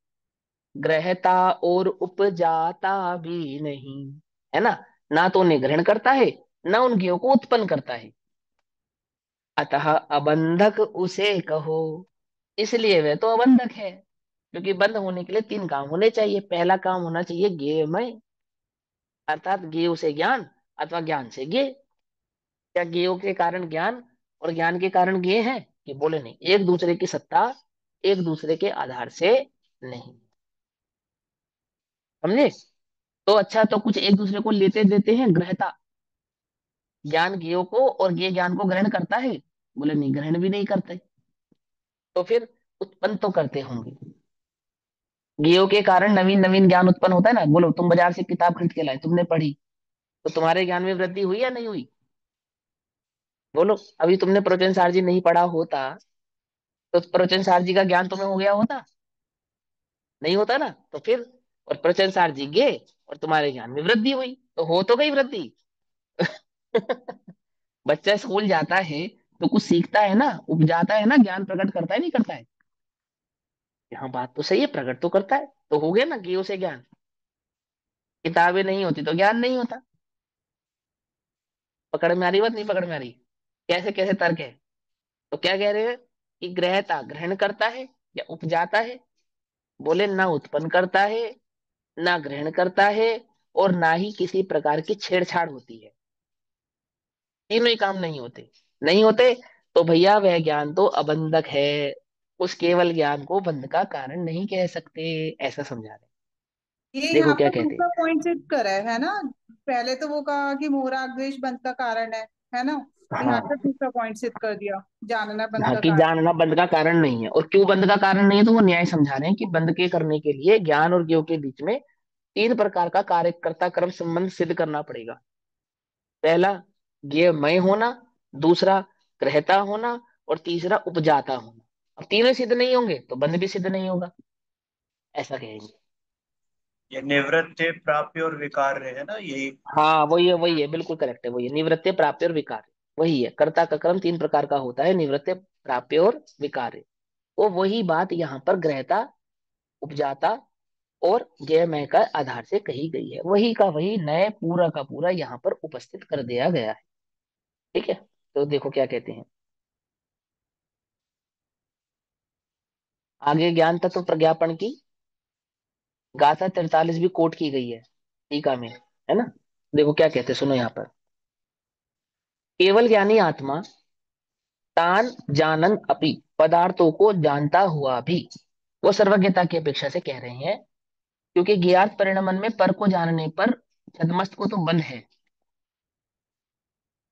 ग्रहता और उपजाता भी नहीं। है ना? ना तो उन्हें ग्रहण करता है, ना उन ज्ञेयों को उत्पन्न करता है। अतः अबंधक उसे कहो, इसलिए वह तो अबंधक है। क्योंकि बंद होने के लिए तीन काम होने चाहिए। पहला काम होना चाहिए ज्ञेयमय, अर्थात ज्ञेय से ज्ञान अथवा ज्ञान से ज्ञेय। क्या ज्ञेयों के कारण ज्ञान और ज्ञान के कारण ज्ञेय है? कि बोले नहीं, एक दूसरे की सत्ता एक दूसरे के आधार से नहीं। समझे? तो अच्छा, तो कुछ एक दूसरे को लेते देते हैं, ग्रहता। ज्ञान ज्ञेयों को और ज्ञेय ज्ञान को ग्रहण करता है? बोले नहीं, ग्रहण भी नहीं करते। तो फिर उत्पन्न तो करते होंगे। ज्ञेयों के कारण नवीन नवीन ज्ञान उत्पन्न होता है ना। बोलो, तुम बाजार से किताब खरीद के लाए, तुमने पढ़ी, तो तुम्हारे ज्ञान में वृद्धि हुई या नहीं हुई? बोलो, अभी तुमने प्रवचन सार जी नहीं पढ़ा होता, तो प्रवचन सार जी का ज्ञान तुम्हें हो गया होता? नहीं होता ना। तो फिर, और प्रवचन सार जी गए, और तुम्हारे ज्ञान में वृद्धि हुई, तो हो तो गई वृद्धि। बच्चा स्कूल जाता है तो कुछ सीखता है ना, उपजाता है ना, ज्ञान प्रकट करता है नहीं करता है? हाँ, बात तो सही है, प्रकट तो करता है। तो हो गया ना ज्ञेय से ज्ञान। किताबें नहीं होती तो ज्ञान नहीं होता। पकड़ में आ रही बात? नहीं पकड़ में आ रही? कैसे कैसे तर्क है? तो क्या कह रहे हैं कि ग्रहता ग्रहण करता है या उपजाता है? बोले ना उत्पन्न करता है, ना ग्रहण करता है, और ना ही किसी प्रकार की छेड़छाड़ होती है। तीनों ही काम नहीं होते। नहीं होते, तो भैया वह ज्ञान तो अबंधक है। उस केवल ज्ञान को बंध का कारण नहीं कह सकते, ऐसा समझा रहे। ये देखो यहाँ क्या पर कहते हैं। दूसरा पॉइंट सिद्ध करा है ना। पहले तो वो कहा कि मोह द्वेष बंध का कारण है ना। यहाँ हाँ, पर दूसरा पॉइंट सिद्ध कर दिया, जानना बंध हाँ, का कि कारण। जानना बंध का कारण नहीं है। और क्यों बंध का कारण नहीं है? तो वो न्याय समझा रहे हैं कि बंध के करने के लिए ज्ञान और ज्ञों के बीच में तीन प्रकार का कार्यकर्ता कर्म संबंध सिद्ध करना पड़ेगा। पहला, ज्ञेयमय होना, दूसरा ग्रहता होना, और तीसरा उपजाता होना। अब तीनों सिद्ध नहीं होंगे तो बंध भी सिद्ध नहीं होगा, ऐसा कहेंगे। ये निवृत्ति प्राप्य और विकार है ना यही। हाँ, वही है, बिल्कुल करेक्ट है। वही है निवृत्ति, प्राप्य और विकार। वही है, कर्ता का कर्म तीन प्रकार का होता है, निवृत्ति, प्राप्य और विकार। वो वही बात यहाँ पर ग्रहता, उपजाता और ज्ञेयमय का आधार से कही गई है। वही का वही नए पूरा का पूरा यहाँ पर उपस्थित कर दिया गया है। ठीक है? तो देखो क्या कहते हैं आगे। ज्ञान तत्व प्रज्ञापन की गाथा 43 भी कोट की गई है टीका में, है ना? देखो क्या कहते हैं, सुनो यहाँ पर। केवल ज्ञानी आत्मा तान जानन अपि, पदार्थों को जानता हुआ भी, वो सर्वज्ञता की अपेक्षा से कह रहे हैं। क्योंकि ज्ञात परिणमन में पर को जानने पर छदमस्त को तो बंध है,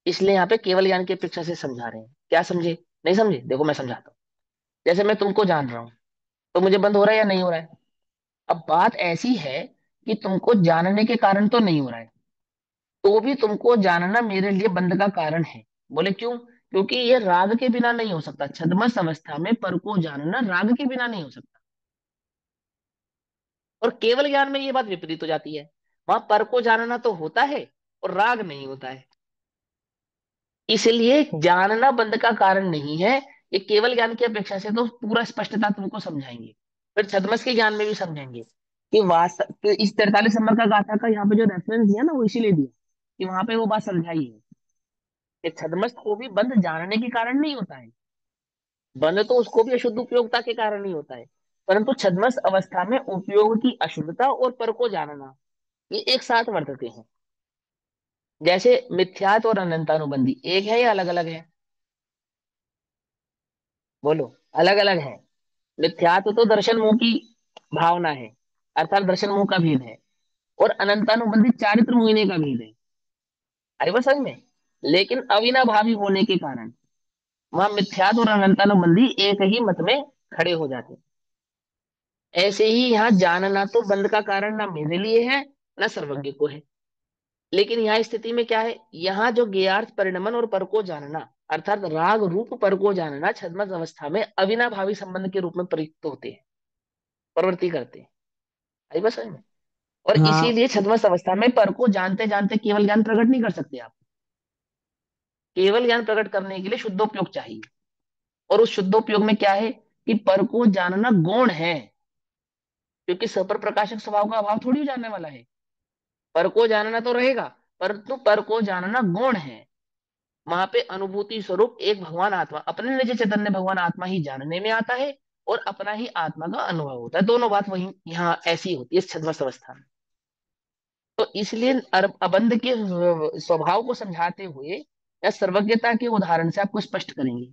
इसलिए यहाँ पे केवल ज्ञान की अपेक्षा से समझा रहे हैं। क्या समझे? नहीं समझे? देखो मैं समझाता हूँ। जैसे मैं तुमको जान रहा हूँ, तो मुझे बंध हो रहा है या नहीं हो रहा है? अब बात ऐसी है कि तुमको जानने के कारण तो नहीं हो रहा है, तो भी तुमको जानना मेरे लिए बंध का कारण है। बोले क्यों? क्योंकि ये राग के बिना नहीं हो सकता। छद्मस अवस्था में पर को जानना राग के बिना नहीं हो सकता। और केवल ज्ञान में ये बात विपरीत हो जाती है। वहां पर को जानना तो होता है और राग नहीं होता है। इसलिए जानना बंध का कारण नहीं है। ये केवल ज्ञान की अपेक्षा से तो पूरा स्पष्टता तुमको समझाएंगे, फिर छद्मस के ज्ञान में भी समझाएंगे कि वास्तव तो इस 43 नंबर का गाथा का यहाँ पे जो रेफरेंस दिया ना, वो इसीलिए दिया कि वहां पे वो बात समझाई है कि छद्मस को भी बंध जानने के कारण नहीं होता है। बंध तो उसको भी अशुद्ध उपयोगिता के कारण ही होता है, परंतु छद्मस अवस्था में उपयोग की अशुद्धता और पर को जानना ये एक साथ वर्तते हैं। जैसे मिथ्यात और अनंतानुबंधी एक है या अलग अलग है? बोलो। अलग अलग है। मिथ्यात्व तो दर्शन मोह की भावना है, अर्थात दर्शन मोह का भेद है। और अनंतानुबंधी चारित्र मोहिनी का भेद है। अरे बस समझ में। लेकिन अविनाभावी होने के कारण वहां मिथ्यात्व और अनंतानुबंधी एक ही मत में खड़े हो जाते हैं। ऐसे ही यहाँ जानना तो बंध का कारण ना मेरे लिए है ना सर्वज्ञ को है। लेकिन यहाँ स्थिति में क्या है, यहाँ जो ज्ञेयार्थ परिणमन और पर को जानना अर्थात राग रूप पर को जानना छद्मस अवस्था में अविनाभावी संबंध के रूप में प्रयुक्त होते हैं, प्रवृत्ति करते हैं। आई बस समझ में। और हाँ। इसीलिए छद्मस अवस्था में पर को जानते जानते केवल ज्ञान प्रकट नहीं कर सकते आप। केवल ज्ञान प्रकट करने के लिए शुद्धोपयोग चाहिए। और उस शुद्धोपयोग में क्या है कि पर को जानना गौण है, क्योंकि सपर प्रकाशक स्वभाव का अभाव थोड़ी जानने वाला है। पर को जानना तो रहेगा, परंतु पर को जानना गौण है। वहां पे अनुभूति स्वरूप एक भगवान आत्मा अपने निज चैतन्य भगवान आत्मा ही जानने में आता है और अपना ही आत्मा का अनुभव होता है। दोनों बात वही यहाँ ऐसी होती है छद्मस अवस्था में। तो इसलिए अबंध के स्वभाव को समझाते हुए या सर्वज्ञता के उदाहरण से आपको स्पष्ट करेंगे।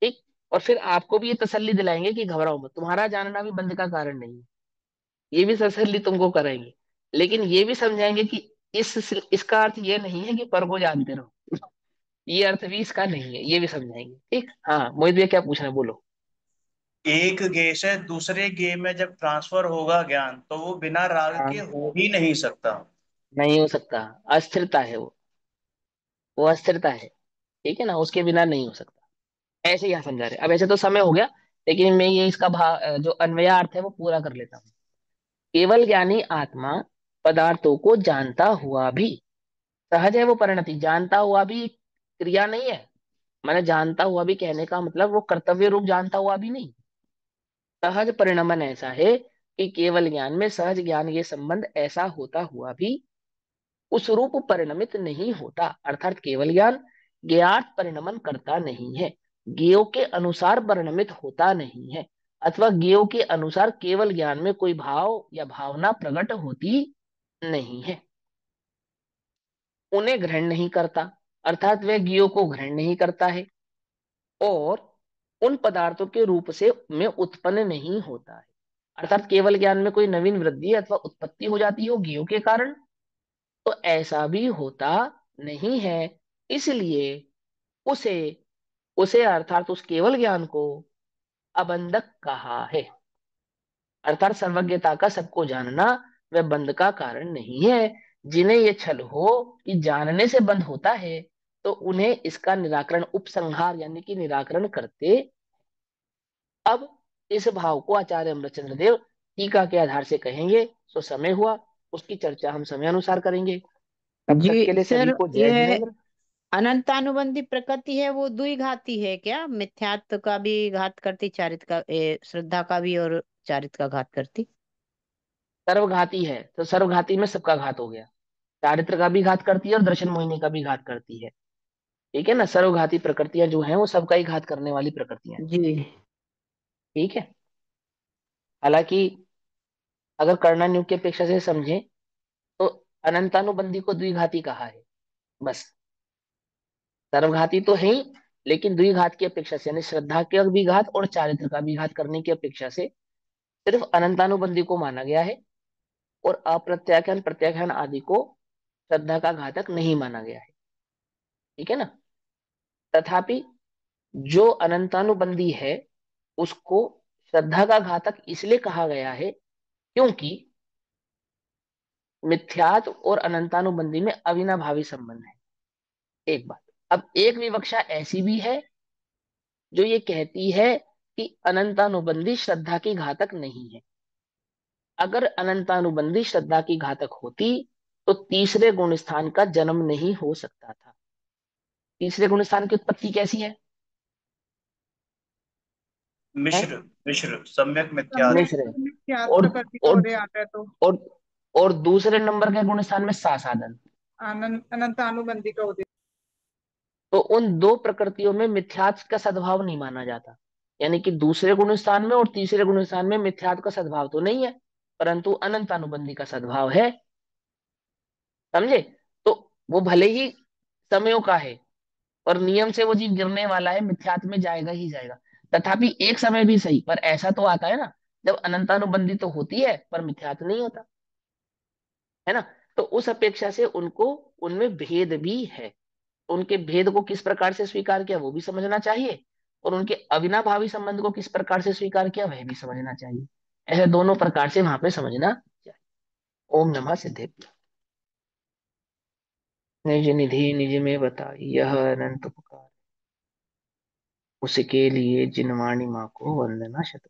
ठीक। और फिर आपको भी ये तसल्ली दिलाएंगे कि घबराओ मत, तुम्हारा जानना भी बंध का कारण नहीं है। ये भी तसल्ली तुमको कराएंगे। लेकिन ये भी समझाएंगे कि इसका अर्थ ये नहीं है कि पर को जानते रहो। ये अर्थ भी इसका नहीं है, ये भी समझाएंगे। ठीक। हाँ मोहित भैया क्या पूछना है, बोलो। एक गे से दूसरे गे में जब ट्रांसफर होगा ज्ञान, तो वो बिना राग के हाँ। हो ही नहीं सकता। नहीं हो सकता। अस्थिरता है वो अस्थिरता है। ठीक है ना, उसके बिना नहीं हो सकता। ऐसे यहाँ समझा रहे। अब ऐसे तो समय हो गया, लेकिन मैं ये इसका जो अन्वयार्थ है वो पूरा कर लेता हूँ। केवल ज्ञानी आत्मा पदार्थों को जानता हुआ भी, सहज है वो परिणति, जानता हुआ भी क्रिया नहीं है। मैंने जानता हुआ भी कहने का मतलब वो कर्तव्य रूप जानता हुआ भी नहीं। सहज परिणमन ऐसा है कि केवल ज्ञान में सहज ज्ञान ये संबंध ऐसा होता हुआ भी उस रूप परिणमित नहीं होता। अर्थात केवल ज्ञान ज्ञात परिणमन करता नहीं है, ज्ञेयों के अनुसार परिणमित होता नहीं है, अथवा ज्ञेयों के अनुसार केवल ज्ञान में कोई भाव या भावना प्रकट होती नहीं है। उन्हें ग्रहण नहीं करता, अर्थात वह ज्ञेयों को ग्रहण नहीं करता है। और उन पदार्थों के रूप से में उत्पन्न नहीं होता है। अर्थात केवल ज्ञान में कोई नवीन वृद्धि अथवा उत्पत्ति हो जाती हो ज्ञेयों के कारण, तो ऐसा भी होता नहीं है। इसलिए उसे उसे अर्थात उस केवल ज्ञान को अबंधक कहा है। अर्थात सर्वज्ञता का सबको जानना वह बंध का कारण नहीं है। जिन्हें ये छल हो कि जानने से बंध होता है, तो उन्हें इसका निराकरण उपसंहार यानी कि निराकरण करते। अब इस भाव को आचार्य अमृतचंद्र देव टीका के आधार से कहेंगे। सो समय हुआ, उसकी चर्चा हम समय अनुसार करेंगे। तब जी तक के लिए सभी सर, को जय ये जिनेन्द्र। अनंतानुबंधी प्रकृति है वो द्विघाती है क्या? मिथ्यात्व का भी घात करती, चारित्र का श्रद्धा का भी, और चारित्र का घात करती। सर्वघाती है तो सर्वघाती में सबका घात हो गया। चारित्र का भी घात करती है और दर्शन मोहिनी का भी घात करती है। ठीक है ना, सर्वघाती प्रकृतियां जो हैं वो सबका ही घात करने वाली प्रकृतियां हैं। जी। ठीक है। हालांकि अगर कर्णान्यु की अपेक्षा से समझें तो अनंतानुबंधी को द्विघाती कहा है बस। सर्वघाती तो है ही, लेकिन द्विघात की अपेक्षा से यानी श्रद्धा के भी घात और चारित्र का भी घात करने की अपेक्षा से सिर्फ अनंतानुबंधी को माना गया है। और अप्रत्याख्यान प्रत्याख्यान आदि को श्रद्धा का घातक नहीं माना गया है। ठीक है ना। तथापि जो अनंतानुबंधी है उसको श्रद्धा का घातक इसलिए कहा गया है क्योंकि मिथ्यात और अनंतानुबंधी में अविनाभावी संबंध है। एक बात। अब एक विवक्षा ऐसी भी है जो ये कहती है कि अनंतानुबंधी श्रद्धा की घातक नहीं है। अगर अनंतानुबंधी श्रद्धा की घातक होती तो तीसरे गुण स्थान का जन्म नहीं हो सकता था। तीसरे गुण स्थान की उत्पत्ति कैसी है? है मिश्र मिश्र सम्यक मिथ्यात्। सम्यक मिश्र है। मिथ्यात् और प्रकृति का और उदय आता है तो और और दूसरे नंबर के गुण स्थान में साधन। अनंत अनुबंधी का उदय। तो उन दो प्रकृतियों में मिथ्यात्व का सद्भाव नहीं माना जाता। यानी कि दूसरे गुण स्थान में और तीसरे गुण स्थान में मिथ्यात्व का सद्भाव तो नहीं है, परंतु अनंत अनुबंधी का सद्भाव है। समझे? तो वो भले ही समयों का है और नियम से वो जीव गिरने वाला है, मिथ्यात्व में जाएगा ही जाएगा, तथापि एक समय भी सही, पर ऐसा तो आता है ना जब अनंतानुबंधी तो होती है पर मिथ्यात्व नहीं होता, है ना? तो उस अपेक्षा से उनको उनमें भेद भी है। उनके भेद को किस प्रकार से स्वीकार किया वो भी समझना चाहिए, और उनके अविनाभावी संबंध को किस प्रकार से स्वीकार किया वह भी समझना चाहिए। ऐसे दोनों प्रकार से वहां पे समझना चाहिए। ओम नमः सिद्धेभ्य। निज निधि निज में बता यह अनंत पुकार, उसके लिए जिनवाणी माँ को वंदना शत